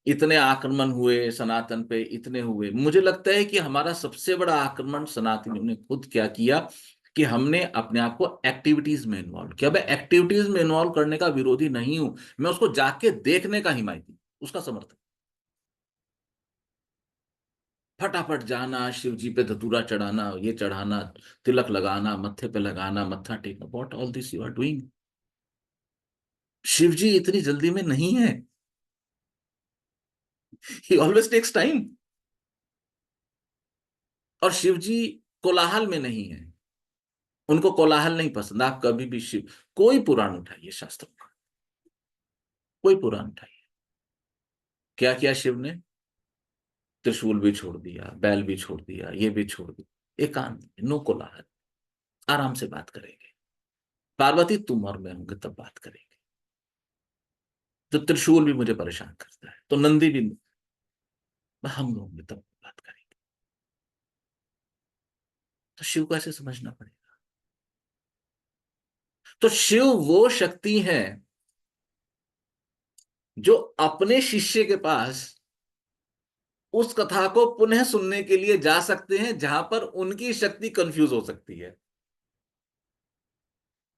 इतने आक्रमण हुए सनातन पे, इतने हुए। मुझे लगता है कि हमारा सबसे बड़ा आक्रमण सनातनियों ने खुद क्या किया कि हमने अपने आप को एक्टिविटीज में इन्वॉल्व किया। मैं एक्टिविटीज में इन्वॉल्व करने का विरोधी नहीं हूं, मैं उसको जाके देखने का हिमायती, उसका समर्थक। फटाफट जाना, शिव जी पे धतूरा चढ़ाना, ये चढ़ाना, तिलक लगाना, मत्थे पे लगाना, मत्था टेकना, what all this you are doing? Shiv ji इतनी जल्दी में नहीं है, ही ऑलवेज टेक्स टाइम। और शिव जी कोलाहल में नहीं है, उनको कोलाहल नहीं पसंद। आप कभी भी शिव, कोई पुराण उठाइए शास्त्रों का, कोई पुराण उठाइए, क्या किया शिव ने? त्रिशूल भी छोड़ दिया, बैल भी छोड़ दिया, ये भी छोड़ दिया, एकांत, नो कोलाहल, आराम से बात करेंगे। पार्वती तुम और मैं होंगे तब बात करेंगे। तो त्रिशूल भी मुझे परेशान करता है, तो नंदी भी, हम लोग होंगे तब बात करेंगे। तो शिव को ऐसे समझना पड़ेगा। तो शिव वो शक्ति है जो अपने शिष्य के पास उस कथा को पुनः सुनने के लिए जा सकते हैं जहां पर उनकी शक्ति कंफ्यूज हो सकती है।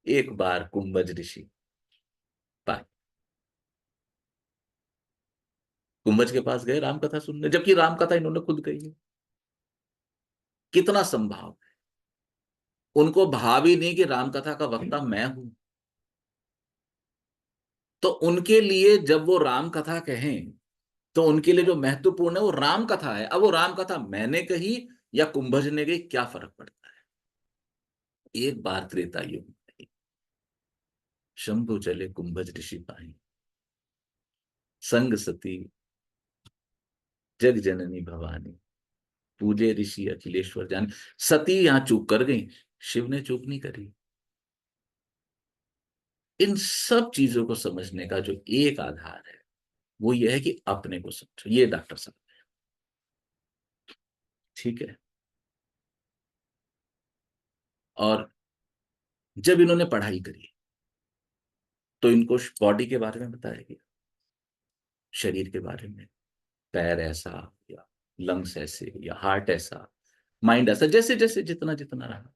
एक बार कुंभज ऋषि पास, कुंभज के पास गए राम कथा सुनने, जबकि राम कथा इन्होंने खुद कही है। कितना संभाव है, उनको भाव ही नहीं कि राम कथा का वक्ता मैं हूं। तो उनके लिए जब वो राम कथा कहें तो उनके लिए जो महत्वपूर्ण है वो राम कथा है। अब वो राम कथा मैंने कही या कुंभज ने कही, क्या फर्क पड़ता है? एक बार त्रेता युग में शंभु चले कुंभज ऋषि पाई, संग सती जग जननी भवानी, पूजे ऋषि अखिलेश्वर जान। सती यहां चूक कर गई, शिव ने चूक नहीं करी। इन सब चीजों को समझने का जो एक आधार है वो ये है कि अपने को समझो। ये डॉक्टर साहब, ठीक है। और जब इन्होंने पढ़ाई करी तो इनको बॉडी के बारे में बताया गया, शरीर के बारे में, पैर ऐसा या लंग्स ऐसे या हार्ट ऐसा, माइंड ऐसा, जैसे जैसे जितना जितना रहा।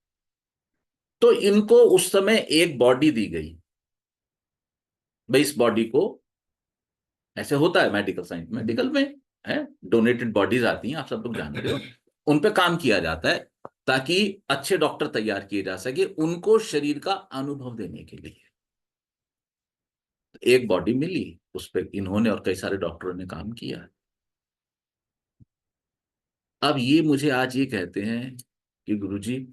तो इनको उस समय एक बॉडी दी गई, भाई इस बॉडी को, ऐसे होता है मेडिकल साइंस, मेडिकल में है, डोनेटेड बॉडीज आती हैं, आप सब लोग जानते हो, उन पे काम किया जाता है। ताकि अच्छे डॉक्टर तैयार किए जा सके उनको शरीर का अनुभव देने के लिए। एक बॉडी मिली, उस पर इन्होंने और कई सारे डॉक्टरों ने काम किया। अब ये मुझे आज ये कहते हैं कि गुरुजी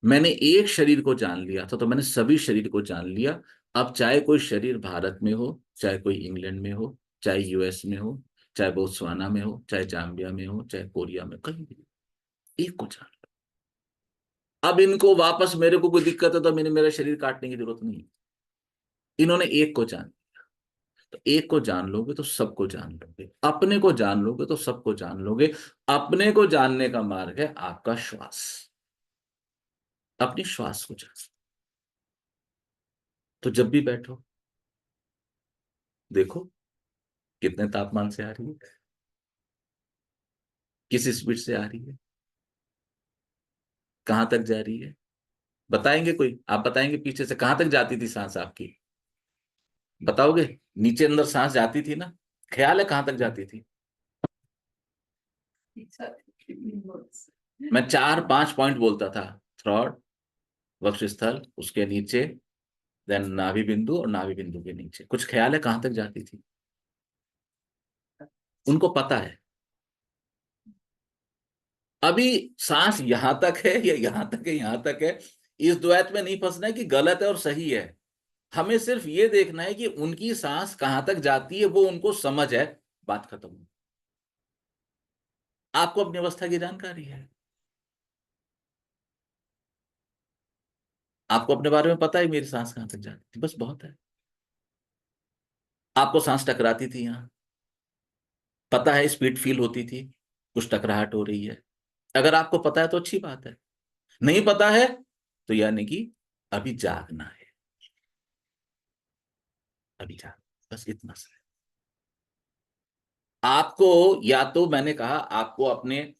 मैंने एक शरीर को जान लिया था तो मैंने सभी शरीर को जान लिया। अब चाहे कोई शरीर भारत में हो, चाहे कोई इंग्लैंड में हो, चाहे यूएस में हो, चाहे बोत्सवाना में हो, चाहे जाम्बिया में हो, चाहे कोरिया में, कहीं भी, एक को जान लो। अब इनको वापस मेरे को कोई दिक्कत है तो मैंने मेरा शरीर काटने की जरूरत नहीं है। इन्होंने एक को जान लिया, तो एक को जान लोगे तो सबको जान लोगे, अपने को जान लोगे तो सबको जान लोगे। अपने को जानने का मार्ग है आपका श्वास। अपनी श्वास को जान। तो जब भी बैठो देखो कितने तापमान से आ रही है, किस स्पीड से आ रही है, कहां तक जा रही है। बताएंगे कोई? आप बताएंगे पीछे से कहां तक जाती थी सांस आपकी? बताओगे? नीचे अंदर सांस जाती थी ना, ख्याल है कहां तक जाती थी? मैं 4-5 पॉइंट बोलता था। थ्रॉट, वक्षस्थल, उसके नीचे, देन नाभि बिंदु, और नाभि बिंदु के नीचे। कुछ ख्याल है कहां तक जाती थी? उनको पता है। अभी सांस यहां तक है या यहां तक है, यहां तक है, इस द्वैत में नहीं फंसना है कि गलत है और सही है। हमें सिर्फ ये देखना है कि उनकी सांस कहां तक जाती है, वो उनको समझ है, बात खत्म। आपको अपनी अवस्था की जानकारी है, आपको अपने बारे में पता है मेरी सांस कहां तक जाती थी, बस बहुत है। आपको सांस टकराती थी यहां, पता है स्पीड फील होती थी, कुछ टकराहट हो रही है। अगर आपको पता है तो अच्छी बात है, नहीं पता है तो यानी कि अभी जागना है, अभी जाग, बस इतना सा है। आपको, या तो मैंने कहा आपको अपने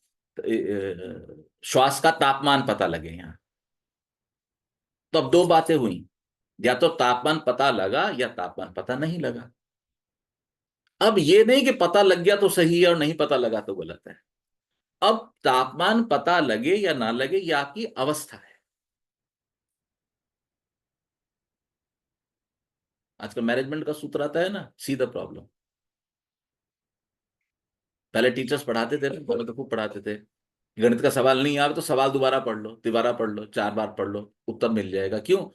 श्वास का तापमान पता लगे यहां, तो अब दो बातें हुई, या तो तापमान पता लगा या तापमान पता नहीं लगा। अब ये नहीं कि पता लग गया तो सही है और नहीं पता लगा तो गलत है। अब तापमान पता लगे या ना लगे ये आपकी अवस्था है। आजकल मैनेजमेंट का सूत्र आता है ना, सी द प्रॉब्लम। पहले टीचर्स पढ़ाते थे, पहले तो खूब पढ़ाते थे, गणित का सवाल नहीं आवे तो सवाल दोबारा पढ़ लो, तिबारा पढ़ लो, 4 बार पढ़ लो, उत्तर मिल जाएगा। क्यों?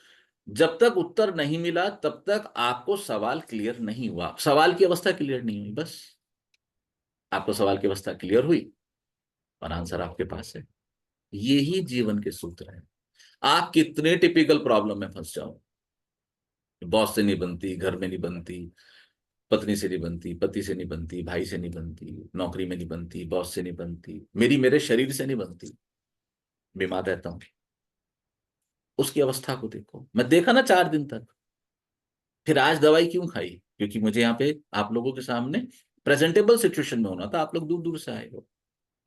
जब तक उत्तर नहीं मिला तब तक आपको सवाल क्लियर नहीं हुआ, सवाल की अवस्था क्लियर नहीं हुई। बस आपको सवाल की अवस्था क्लियर हुई और आंसर आपके पास है। यही जीवन के सूत्र हैं। आप कितने टिपिकल प्रॉब्लम में फंस जाओ, बॉस से नहीं बनती, घर में नहीं बनती, पत्नी से नहीं बनती, पति से नहीं बनती, भाई से नहीं बनती, नौकरी में नहीं बनती, बॉस से नहीं बनती, मेरे शरीर से नहीं बनती, बीमार रहता हूं, उसकी अवस्था को देखो। मैं देखा ना 4 दिन तक, फिर आज दवाई क्यों खाई? क्योंकि मुझे यहाँ पे आप लोगों के सामने प्रेजेंटेबल सिचुएशन में होना था। आप लोग दूर दूर से आए हो,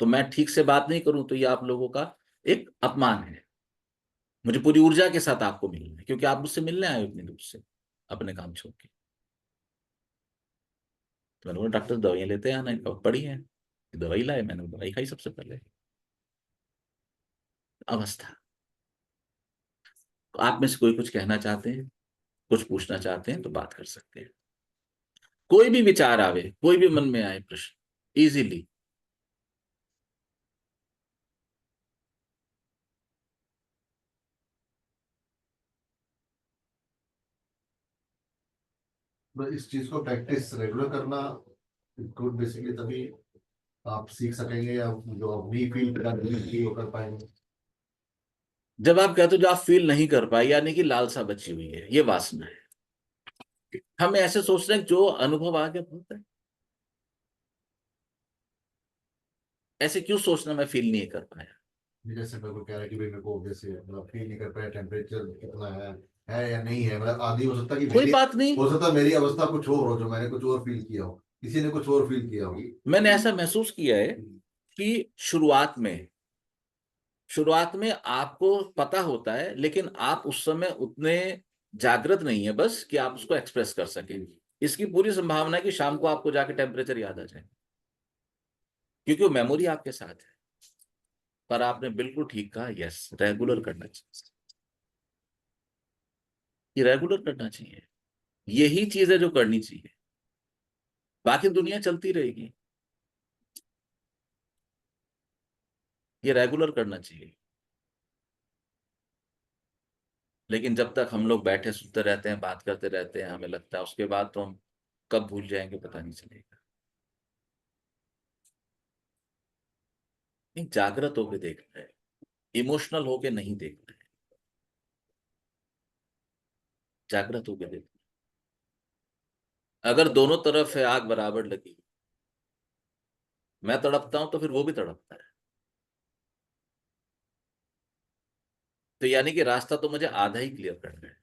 तो मैं ठीक से बात नहीं करूं तो ये आप लोगों का एक अपमान है। मुझे पूरी ऊर्जा के साथ आपको मिलना है, क्योंकि आप मुझसे मिलने आए हो इतनी दूर से अपने काम छोड़ के। तो मैंने बोला डॉक्टर दवाइयां लेते आना, पड़ी है, दवाई लाए, मैंने दवाई खाई सबसे पहले। अवस्था। आप में से कोई कुछ कहना चाहते हैं, कुछ पूछना चाहते हैं तो बात कर सकते हैं। कोई भी विचार आवे, कोई भी मन में आए प्रश्न, इजीली। तो इस चीज को प्रैक्टिस रेगुलर करना गुड, बेसिकली तभी आप सीख सकेंगे या जो अपनी फील कर पाएंगे। जब आप कहते हो जो आप फील नहीं कर पाए, यानी कि लालसा बची हुई है, ये वासना है। हम ऐसे सोच रहे हैं जो अनुभव आ गया बहुत है। ऐसे क्यों सोचना मैं फील नहीं कर पाया? जैसे मेरे को कह रहा है कि भाई मेरे को जैसे मतलब फील नहीं कर पाया टेम्परेचर कितना है या नहीं है, मतलब आदि हो सकता है कि कोई बात नहीं, हो सकता है मेरी अवस्था कुछ और हो, जो मैंने कुछ और फील किया हो, किसी ने कुछ और फील किया हो। मैंने ऐसा महसूस किया है कि शुरुआत में आपको पता होता है, लेकिन आप उस समय उतने जागृत नहीं है बस कि आप उसको एक्सप्रेस कर सकें। इसकी पूरी संभावना है कि शाम को आपको जाके टेम्परेचर याद आ जाए, क्योंकि वो मेमोरी आपके साथ है। पर आपने बिल्कुल ठीक कहा, यस, रेगुलर करना चाहिए, ये रेगुलर करना चाहिए, यही चीज है जो करनी चाहिए, बाकी दुनिया चलती रहेगी, ये रेगुलर करना चाहिए। लेकिन जब तक हम लोग बैठे सुनते रहते हैं, बात करते रहते हैं, हमें लगता है उसके बाद तो हम कब भूल जाएंगे पता नहीं चलेगा। नहीं, जागृत होके देखना है, इमोशनल होके नहीं देखना है, जागृत होके देखना है। अगर दोनों तरफ है आग बराबर लगी, मैं तड़पता हूं तो फिर वो भी तड़पता है, तो यानी कि रास्ता तो मुझे आधा ही क्लियर करना है,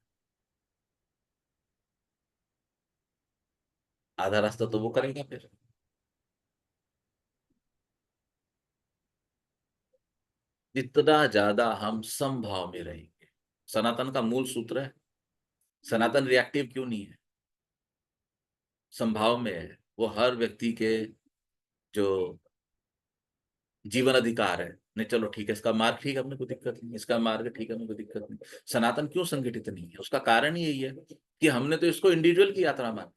आधा रास्ता तो वो करेगा फिर। जितना ज्यादा हम समभाव में रहेंगे, सनातन का मूल सूत्र है, सनातन रिएक्टिव क्यों नहीं है, समभाव में है। वो हर व्यक्ति के जो जीवन अधिकार है, नहीं चलो ठीक है, इसका मार्ग ठीक है, अपने को दिक्कत नहीं, इसका मार्ग ठीक है, अपने को दिक्कत नहीं। सनातन क्यों संगठित नहीं है, उसका कारण ही यही है कि हमने तो इसको इंडिविजुअल की यात्रा माना।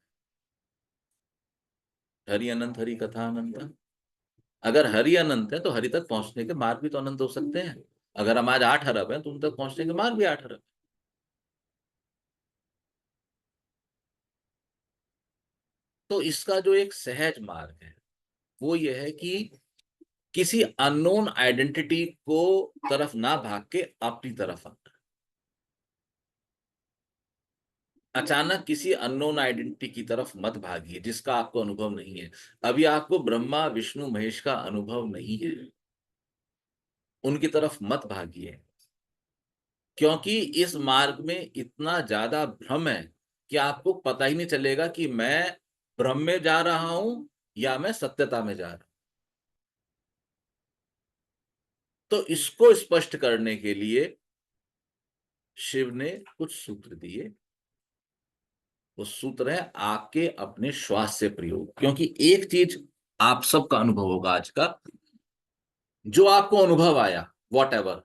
हरि अनंत, हरि कथा अनंत। अगर हरि अनंत है तो हरि तक पहुंचने के मार्ग भी तो अनंत हो सकते हैं। अगर हम आज 8 अरब हैं तो उन तक पहुंचने के मार्ग भी 8 अरब। तो इसका जो एक सहज मार्ग है वो ये है कि किसी अननोन आइडेंटिटी को तरफ ना भाग के अपनी तरफ आना। अचानक किसी अननोन आइडेंटिटी की तरफ मत भागिए जिसका आपको अनुभव नहीं है। अभी आपको ब्रह्मा विष्णु महेश का अनुभव नहीं है, उनकी तरफ मत भागिए, क्योंकि इस मार्ग में इतना ज्यादा भ्रम है कि आपको पता ही नहीं चलेगा कि मैं भ्रम में जा रहा हूं या मैं सत्यता में जा रहा हूं। तो इसको स्पष्ट करने के लिए शिव ने कुछ सूत्र दिए। वो सूत्र है आपके अपने श्वास से प्रयोग। क्योंकि एक चीज आप सबका अनुभव होगा आज का, जो आपको अनुभव आया वॉट एवर,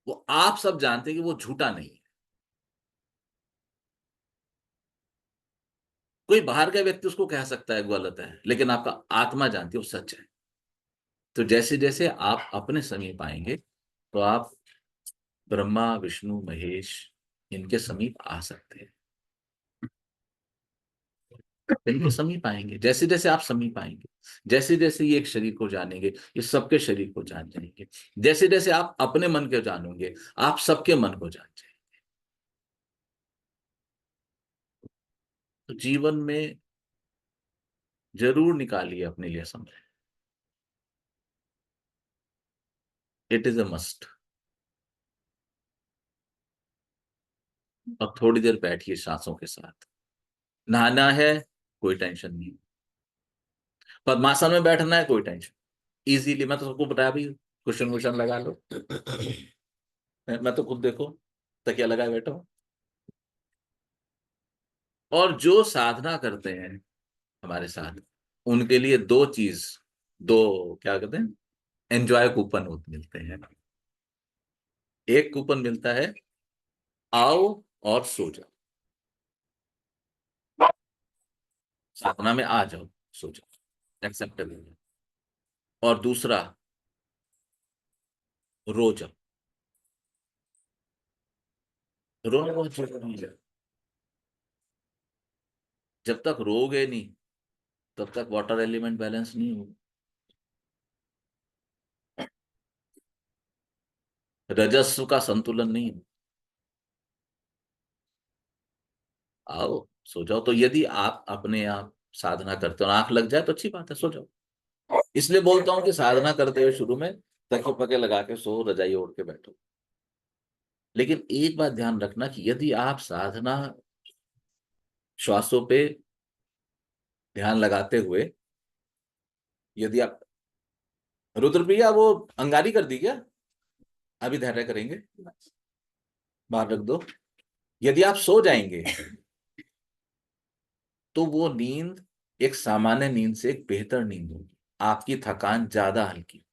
वो आप सब जानते हैं कि वो झूठा नहीं है। कोई बाहर का व्यक्ति उसको कह सकता है गलत है, लेकिन आपका आत्मा जानती है वो सच है। तो जैसे जैसे आप अपने समीप आएंगे तो आप ब्रह्मा विष्णु महेश इनके समीप आ सकते हैं, इनके समीप आएंगे। जैसे जैसे आप समीप आएंगे, जैसे जैसे ये एक शरीर को जानेंगे, ये सबके शरीर को जान जाएंगे। जैसे जैसे आप अपने मन को जानोगे, आप सबके मन को जान जाएंगे। तो जीवन में जरूर निकालिए अपने लिए समय, इट इज अ मस्ट। अब थोड़ी देर बैठिए सांसों के साथ। नहाना है कोई टेंशन नहीं, पद्मासन में बैठना है कोई टेंशन, इजीली। मैं तो सबको बताया भी, क्वेश्चन क्वेश्चन लगा लो। मैं तो खुद देखो तकिया लगाए बैठा हूं। और जो साधना करते हैं हमारे साथ, उनके लिए दो चीज, दो क्या कहते हैं, एंजॉय कूपन मिलते हैं। एक कूपन मिलता है आओ और सो जाओ, साधना में आ जाओ, सो जाओ, एक्सेप्टेबल है। और दूसरा रो जाओ, रोना बहुत जरूरी है। जब तक रोगे नहीं तब तक वाटर एलिमेंट बैलेंस नहीं होगा, रजस्व का संतुलन नहीं होगा। आओ सो जाओ। तो यदि आप अपने आप साधना करते हो, आंख लग जाए तो अच्छी बात है, सो जाओ। इसलिए बोलता हूं कि साधना करते हुए शुरू में तकिए पके लगा के सो, रजाई ओढ़ के बैठो। लेकिन एक बात ध्यान रखना कि यदि आप साधना श्वासों पे ध्यान लगाते हुए, यदि आप, रुद्रप्रिया वो अंगारी कर दी क्या, अभी धैर्य करेंगे, बाहर रख दो। यदि आप सो जाएंगे तो वो नींद एक सामान्य नींद से एक बेहतर नींद होगी, आपकी थकान ज्यादा हल्की।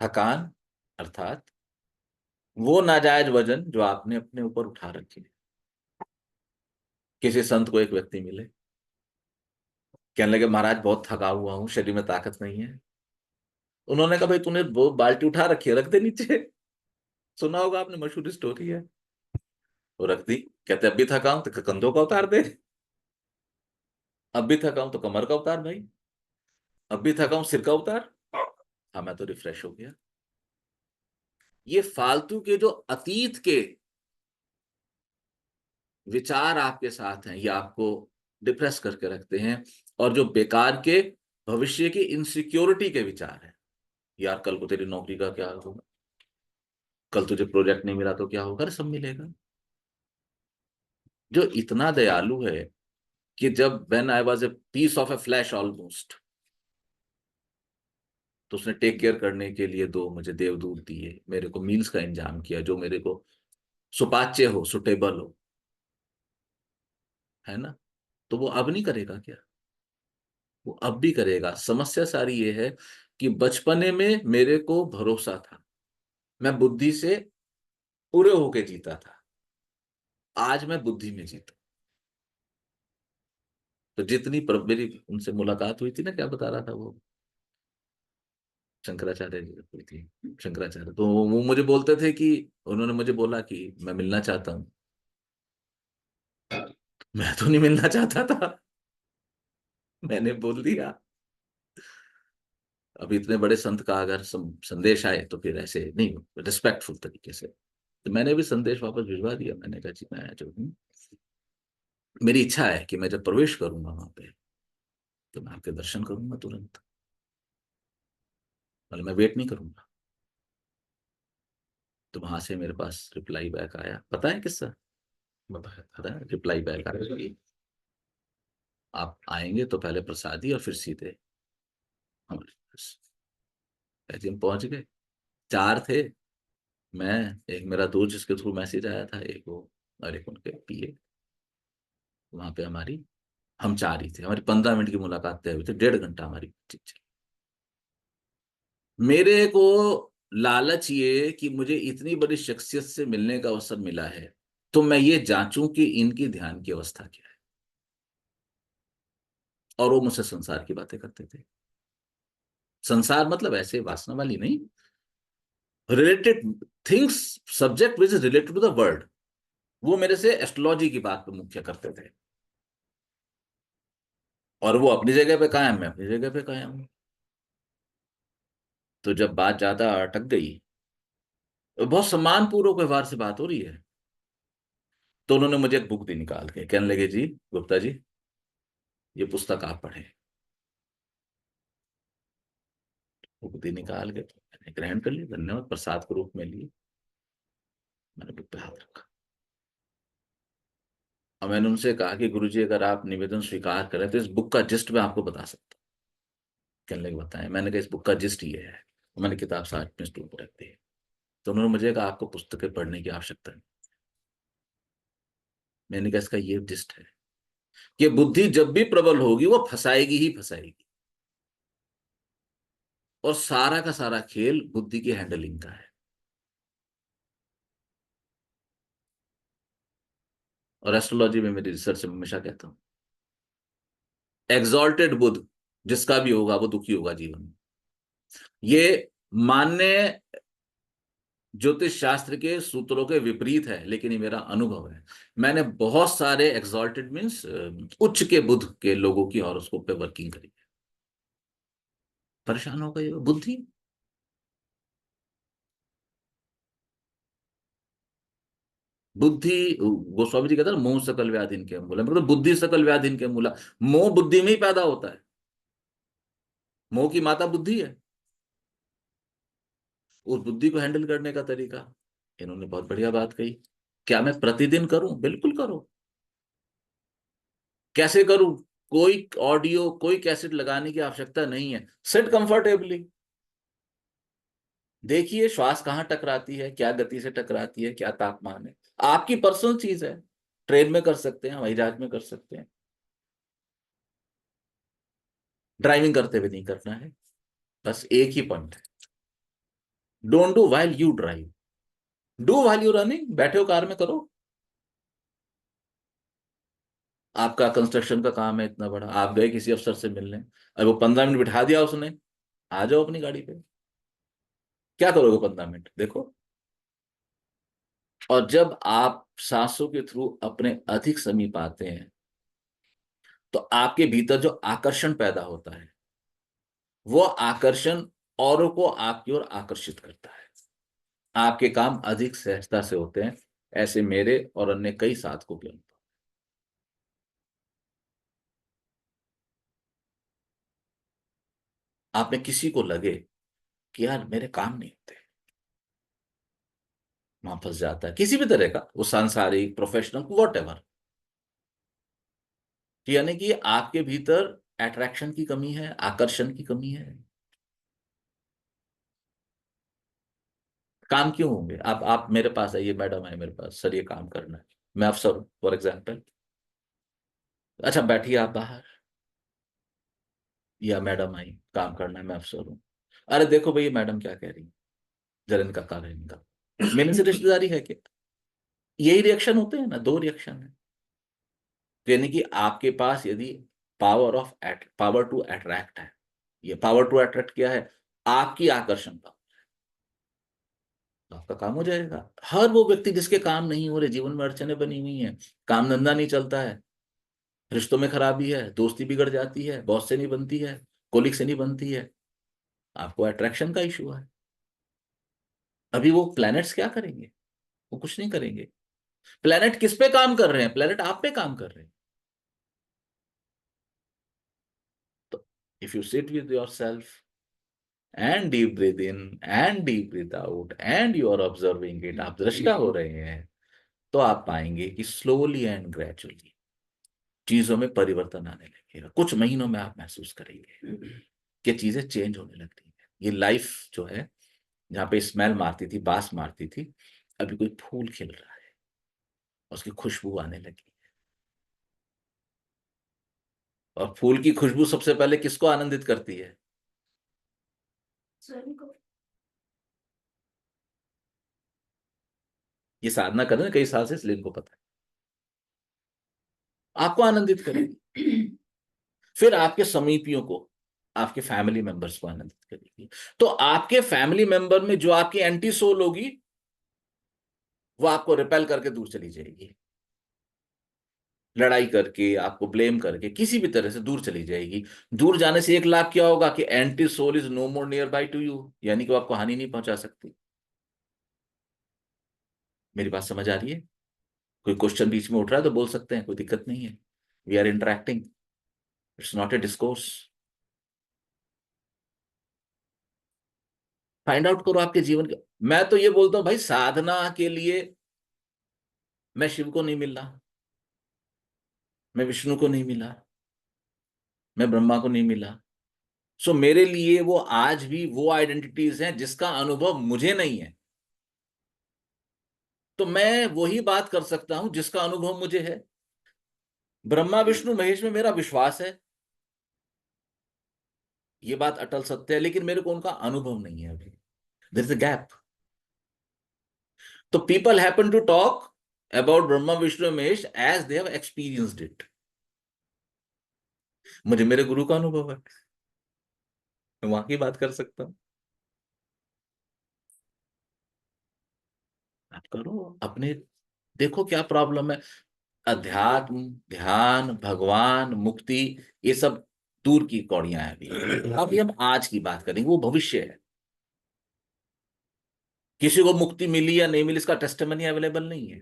थकान अर्थात वो नाजायज वजन जो आपने अपने ऊपर उठा रखी है। किसी संत को एक व्यक्ति मिले, कहने लगे महाराज बहुत थका हुआ हूं, शरीर में ताकत नहीं है। उन्होंने कहा भाई तूने वो बाल्टी उठा रखी है, रख दे नीचे। सुना होगा आपने, मशहूर स्टोरी है। वो रख दी। कहते अब भी थका हूं तो कंधों का उतार दे, अब भी थका हूं तो कमर का उतार भाई, अब भी थका हूं सिर का उतार। हाँ मैं तो रिफ्रेश हो गया। ये फालतू के जो अतीत के विचार आपके साथ हैं, ये आपको डिप्रेस करके रखते हैं। और जो बेकार के भविष्य की इनसिक्योरिटी के विचार हैं, यार कल को तेरी नौकरी का क्या होगा, कल तुझे प्रोजेक्ट नहीं मिला तो क्या होगा, अरे सब मिलेगा। जो इतना दयालु है कि जब when I was a piece of a flash almost, तो उसने टेक केयर करने के लिए दो मुझे देवदूत दिए, मेरे को मील्स का इंतजाम किया जो मेरे को सुपाच्य हो, सुटेबल हो, है ना। तो वो अब नहीं करेगा क्या? वो अब भी करेगा। समस्या सारी ये है कि बचपने में मेरे को भरोसा था, मैं बुद्धि से पूरे होके जीता था, आज मैं बुद्धि में जीता। तो जितनी मेरी उनसे मुलाकात हुई थी ना, क्या बता रहा था वो, शंकराचार्य जी हुई थी, शंकराचार्य, तो वो मुझे बोलते थे कि उन्होंने मुझे बोला कि मैं मिलना चाहता हूं। मैं तो नहीं मिलना चाहता था, मैंने बोल दिया। अब इतने बड़े संत का अगर संदेश आए तो फिर ऐसे नहीं, रिस्पेक्टफुल तरीके से। तो मैंने भी संदेश वापस भिजवा दिया। मैंने कहा जी मैं जो हूँ, मेरी इच्छा है कि मैं जब प्रवेश करूंगा वहां पे तो मैं आपके दर्शन करूंगा तुरंत, मतलब मैं वेट नहीं करूंगा। तो वहां से मेरे पास रिप्लाई बैक आया, पता है किस्सा? बताया था। पता है रिप्लाई बैक आया कि आप आएंगे तो पहले प्रसादी और फिर सीधे हमारे पास। ऐसे हम पहुंच गए। चार थे, मैं, एक मेरा दोस्त जिसके थ्रू मैसेज आया था, एक वो, और एक उनके पीए। वहां पे हमारी, हम चार ही थे, हमारी 15 मिनट की मुलाकात तय हुई थी, 1.5 घंटा हमारी बातचीत चली। मेरे को लालच ये कि मुझे इतनी बड़ी शख्सियत से मिलने का अवसर मिला है, तो मैं ये जांचूं कि इनकी ध्यान की अवस्था क्या है। और वो मुझसे संसार की बातें करते थे। संसार मतलब ऐसे वासना वाली नहीं, related things, subject which is related to the world. वो मेरे से एस्ट्रोलॉजी की बात पे मुख्य करते थे, और वो अपनी जगह पे कायम, मैं अपनी जगह पे कायम हूं। तो जब बात ज्यादा अटक गई, तो बहुत सम्मानपूर्वक व्यवहार से बात हो रही है, तो उन्होंने मुझे एक बुक दी निकाल के, कहने लगे जी गुप्ता जी ये पुस्तक आप पढ़ें। बुक दी निकाल के, तो मैंने ग्रहण कर ली, धन्यवाद, प्रसाद के रूप में लिए। मैंने बुक पे हाथ रखा और मैंने उनसे कहा कि गुरुजी अगर आप निवेदन स्वीकार करें तो इस बुक का जिस्ट मैं आपको बता सकता हूँ। कहने लगे बताएं। मैंने कहा इस बुक का जिस्ट ये है। मैंने किताब साथ में स्टूल पर रख दी। तो उन्होंने मुझे कहा आपको पुस्तकें पढ़ने की आवश्यकता नहीं। मैंने कहा इसका ये जिस्ट है कि बुद्धि जब भी प्रबल होगी वो फंसाएगी ही फंसाएगी, और सारा का सारा खेल बुद्धि की हैंडलिंग का है। और एस्ट्रोलॉजी में मेरी रिसर्च में हमेशा कहता हूं, एग्जॉल्टेड बुध जिसका भी होगा वो दुखी होगा जीवन में। ये मान्य ज्योतिष शास्त्र के सूत्रों के विपरीत है, लेकिन ये मेरा अनुभव है। मैंने बहुत सारे एग्जॉल्टेड मीन्स उच्च के बुध के लोगों की हॉरोस्कोप पे वर्किंग करी है। परेशान हो गई बुद्धि। बुद्धि, गोस्वामी जी कहते हैं मोह सकल व्याधि इनके मूला, मतलब बुद्धि सकल व्याधि इनके मूला। मोह बुद्धि में ही पैदा होता है, मोह की माता बुद्धि है। उस बुद्धि को हैंडल करने का तरीका, इन्होंने बहुत बढ़िया बात कही। क्या मैं प्रतिदिन करूं? बिल्कुल करो। कैसे करूं? कोई ऑडियो, कोई कैसेट लगाने की आवश्यकता नहीं है। सिट कंफर्टेबली, देखिए श्वास कहाँ टकराती है, क्या गति से टकराती है, क्या तापमान है। आपकी पर्सनल चीज है। ट्रेन में कर सकते हैं, हवाई जहाज में कर सकते हैं, ड्राइविंग करते हुए नहीं करना है। बस एक ही पॉइंट है, don't do while you drive, do while you running. बैठे हो कार में, करो। आपका कंस्ट्रक्शन का काम है इतना बड़ा, आप गए किसी अफसर से मिलने, अब वो 15 मिनट बिठा दिया उसने, आ जाओ अपनी गाड़ी पे। क्या करोगे 15 मिनट, देखो। और जब आप सांसों के थ्रू अपने अधिक समीप आते हैं तो आपके भीतर जो आकर्षण पैदा होता है, वो आकर्षण औरों को आपकी ओर आकर्षित करता है। आपके काम अधिक सहजता से होते हैं। ऐसे मेरे और अन्य कई साधकों के अनुभव। आप में किसी को लगे कि यार मेरे काम नहीं होते, वहां फंस जाता है किसी भी तरह का, वो सांसारिक, प्रोफेशनल, वॉट एवर। यानी कि आपके भीतर अट्रैक्शन की कमी है, आकर्षण की कमी है। काम क्यों होंगे? आप मेरे पास आइए, मैडम है मेरे पास, सर ये काम करना है, मैं अफसर हूं फॉर एग्जाम्पल। अच्छा बैठिए आप बाहर, या मैडम आई, काम करना है, मैं अफसर हूं। अरे देखो भैया मैडम क्या कह रही है, जरा इनका काम है, इनका मेरे से रिश्तेदारी है क्या? यही रिएक्शन होते हैं ना, दो रिएक्शन है। यानी कि आपके पास यदि पावर टू अट्रैक्ट है, ये पावर टू अट्रैक्ट क्या है? आपकी आकर्षण पावर, तो आपका काम हो जाएगा। हर वो व्यक्ति जिसके काम नहीं हो रहे, जीवन में अड़चने बनी हुई हैं, काम धंधा नहीं चलता है, रिश्तों में खराबी है, दोस्ती बिगड़ जाती है, बॉस से नहीं बनती है, कोलिग से नहीं बनती है, आपको अट्रैक्शन का इशू है। अभी वो प्लैनेट्स क्या करेंगे? वो कुछ नहीं करेंगे। प्लैनेट किस पे काम कर रहे हैं? प्लैनेट आप पे काम कर रहे हैं। तो if you sit with yourself and deep breath in and deep breath out and you are observing it, आप दृष्टा हो रहे हैं, तो आप पाएंगे कि स्लोली एंड ग्रेजुअली चीजों में परिवर्तन आने लगेगा। कुछ महीनों में आप महसूस करेंगे कि चीजें चेंज होने लग रही है। ये लाइफ जो है, जहां पे स्मेल मारती थी, बास मारती थी, अभी कोई फूल खिल रहा है, उसकी खुशबू आने लगी। और फूल की खुशबू सबसे पहले किसको आनंदित करती है? स्वयं को। ये साधना कर रहे हैं कई साल से, इसलिए इनको पता है। आपको आनंदित करेगी, फिर आपके समीपियों को, आपके फैमिली मेंबर्स को आनंदित करेगी। तो आपके फैमिली मेंबर में जो आपकी एंटी सोल होगी, वो आपको रिपेल करके दूर चली जाएगी, लड़ाई करके, आपको ब्लेम करके, किसी भी तरह से दूर चली जाएगी। दूर जाने से एक लाभ क्या होगा कि anti soul is no more nearby to you, यानी कि वो आपको हानि नहीं पहुंचा सकती। मेरी बात समझ आ रही है? कोई क्वेश्चन बीच में उठ रहा है तो बोल सकते हैं, कोई दिक्कत नहीं है। We are interacting, it's not a discourse. Find out करो आपके जीवन के। मैं तो ये बोलता हूं भाई, साधना के लिए मैं शिव को नहीं मिल रहा, मैं विष्णु को नहीं मिला, मैं ब्रह्मा को नहीं मिला। सो मेरे लिए वो आज भी वो आइडेंटिटीज हैं जिसका अनुभव मुझे नहीं है। तो मैं वही बात कर सकता हूं जिसका अनुभव मुझे है। ब्रह्मा विष्णु महेश में मेरा विश्वास है, ये बात अटल सत्य है, लेकिन मेरे को उनका अनुभव नहीं है अभी। There is a gap. तो people happen to talk about Brahma Vishnu Mahesh as they have experienced it. मुझे मेरे गुरु का अनुभव है, मैं वहां की बात कर सकता हूं। आप करो अपने, देखो क्या प्रॉब्लम है। अध्यात्म, ध्यान, भगवान, मुक्ति, ये सब दूर की कौड़ियां हैं। अभी हम आज की बात करेंगे, वो भविष्य है। किसी को मुक्ति मिली या नहीं मिली इसका टेस्टिमनी अवेलेबल नहीं है।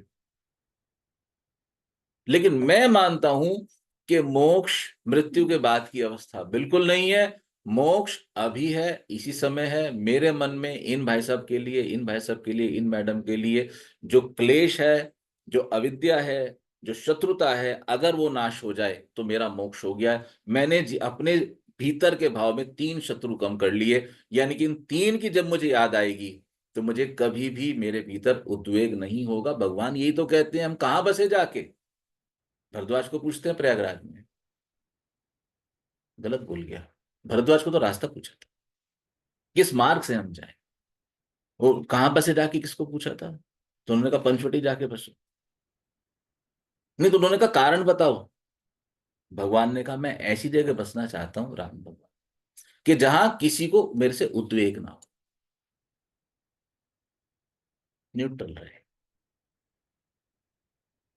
लेकिन मैं मानता हूं कि मोक्ष मृत्यु के बाद की अवस्था बिल्कुल नहीं है। मोक्ष अभी है, इसी समय है। मेरे मन में इन भाई साहब के लिए, इन भाई साहब के लिए, इन मैडम के लिए जो क्लेश है, जो अविद्या है, जो शत्रुता है, अगर वो नाश हो जाए तो मेरा मोक्ष हो गया है। मैंने अपने भीतर के भाव में 3 शत्रु कम कर लिए, यानी कि इन 3 की जब मुझे याद आएगी तो मुझे कभी भी मेरे भीतर उद्वेग नहीं होगा। भगवान यही तो कहते हैं, हम कहां बसे जाके? भरद्वाज को पूछते हैं प्रयागराज में, गलत बोल गया। भरद्वाज को तो रास्ता पूछा था, किस मार्ग से हम जाएं। वो कहाँ बसे जाके किसको पूछा था? तो उन्होंने कहा पंचवटी जाके बसो। नहीं तो उन्होंने कहा कारण बताओ। भगवान ने कहा मैं ऐसी जगह बसना चाहता हूं, राम भगवान, कि जहां किसी को मेरे से उद्वेग ना हो, न्यूट्रल रहे।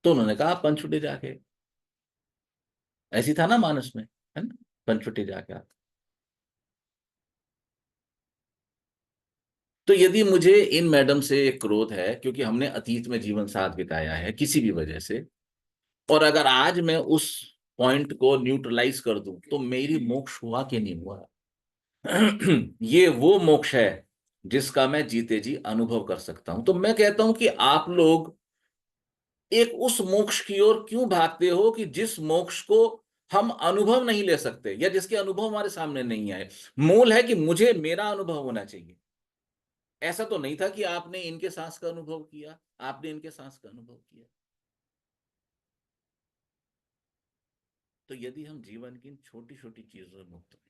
तो उन्होंने कहा पंचवटी जाके, ऐसी था ना मानस में, है ना, पंचवटी जाके आप। तो यदि मुझे इन मैडम से क्रोध है क्योंकि हमने अतीत में जीवन साथ बिताया है किसी भी वजह से, और अगर आज मैं उस पॉइंट को न्यूट्रलाइज कर दूं तो मेरी मोक्ष हुआ कि नहीं हुआ? ये वो मोक्ष है जिसका मैं जीते जी अनुभव कर सकता हूं। तो मैं कहता हूं कि आप लोग एक उस मोक्ष की ओर क्यों भागते हो कि जिस मोक्ष को हम अनुभव नहीं ले सकते, या जिसके अनुभव हमारे सामने नहीं आए। मूल है कि मुझे मेरा अनुभव होना चाहिए। ऐसा तो नहीं था कि आपने इनके सांस का अनुभव किया, आपने इनके सांस का अनुभव किया। तो यदि हम जीवन की छोटी छोटी चीजों से मुक्त हैं,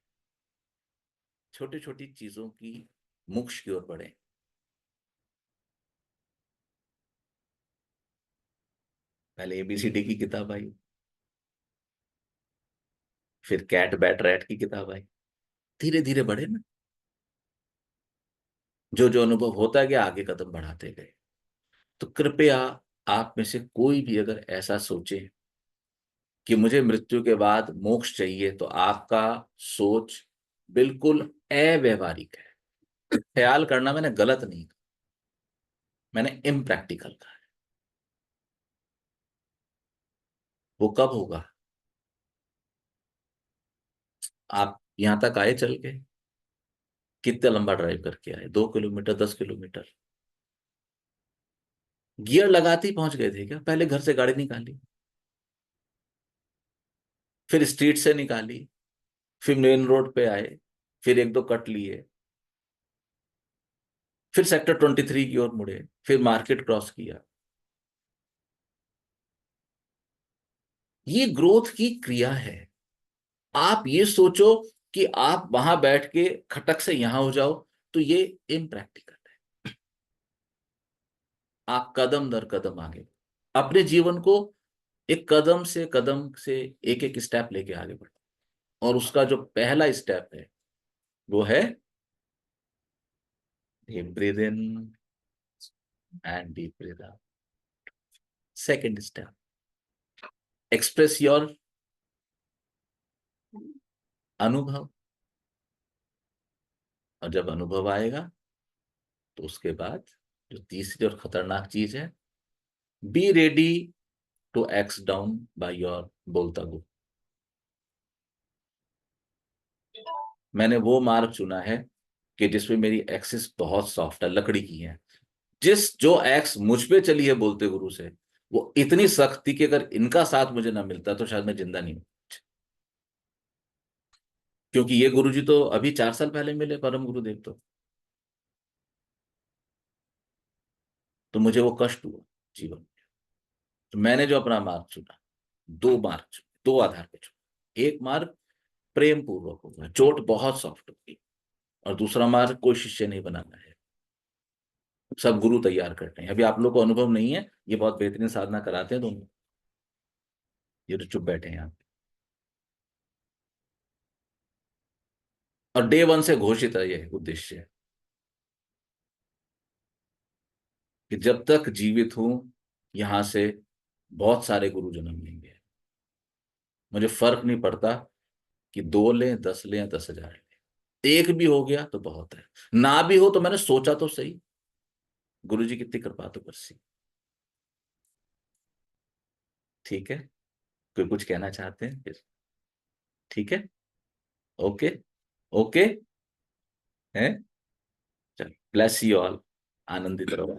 छोटी छोटी चीजों की मोक्ष की ओर बढ़े। पहले ABCD की किताब आई, फिर कैट बैट रैट की किताब आई, धीरे धीरे बढ़े ना। जो जो अनुभव होता गया आगे कदम बढ़ाते गए। तो कृपया आप में से कोई भी अगर ऐसा सोचे कि मुझे मृत्यु के बाद मोक्ष चाहिए, तो आपका सोच बिल्कुल अव्यवहारिक है। ख्याल करना मैंने गलत नहीं कहा, मैंने इम्प्रैक्टिकल कहा। वो कब होगा? आप यहां तक आए चल के, कितना लंबा ड्राइव करके आए? 2 किलोमीटर, 10 किलोमीटर? गियर लगाते ही पहुंच गए थे क्या? पहले घर से गाड़ी निकाली, फिर स्ट्रीट से निकाली, फिर मेन रोड पे आए, फिर एक दो कट लिए, फिर सेक्टर 23 की ओर मुड़े, फिर मार्केट क्रॉस किया। ये ग्रोथ की क्रिया है। आप ये सोचो कि आप वहां बैठ के खटक से यहां हो जाओ, तो ये इम्प्रैक्टिकल है। आप कदम दर कदम आगे अपने जीवन को एक कदम से एक एक स्टेप लेके आगे बढ़ो। और उसका जो पहला स्टेप है वो है deep breath in and deep breath out. Second step, express your अनुभव। और जब अनुभव आएगा तो उसके बाद जो तीसरी और खतरनाक चीज है, be ready to x down by your बोलता गो। मैंने वो मार्ग चुना है कि जिसमें मेरी एक्सिस बहुत सॉफ्ट है, लकड़ी की है। जो एक्स मुझ पे चली है बोलते गुरु से, वो इतनी सख्त थी कि अगर इनका साथ मुझे ना मिलता तो शायद मैं जिंदा नहीं हूं। क्योंकि ये गुरुजी तो अभी 4 साल पहले मिले, परम गुरुदेव तो मुझे वो कष्ट हुआ जीवन में। तो मैंने जो अपना मार्ग चुना, 2 मार्ग चुने, 2 आधार पे चुना। एक मार्ग प्रेम पूर्वक होगा, चोट बहुत सॉफ्ट होगी। और दूसरा मार्ग कोई शिष्य नहीं बनाना है, सब गुरु तैयार करते हैं। अभी आप लोग को अनुभव नहीं है, ये बहुत बेहतरीन साधना कराते हैं दोनों, ये तो चुप बैठे हैं यहाँ पे। और डे 1 से घोषित है ये उद्देश्य कि जब तक जीवित हूं यहां से बहुत सारे गुरु जन्म लेंगे। मुझे फर्क नहीं पड़ता कि 2 लें, 10 लें या 10,000 लें। एक भी हो गया तो बहुत है, ना भी हो तो मैंने सोचा तो सही। गुरु जी कितनी कृपा तो बरसी। ठीक है, कोई कुछ कहना चाहते हैं फिर? ठीक है, ओके, ओके है। चलो, ब्लेस यू ऑल, आनंदित रहो।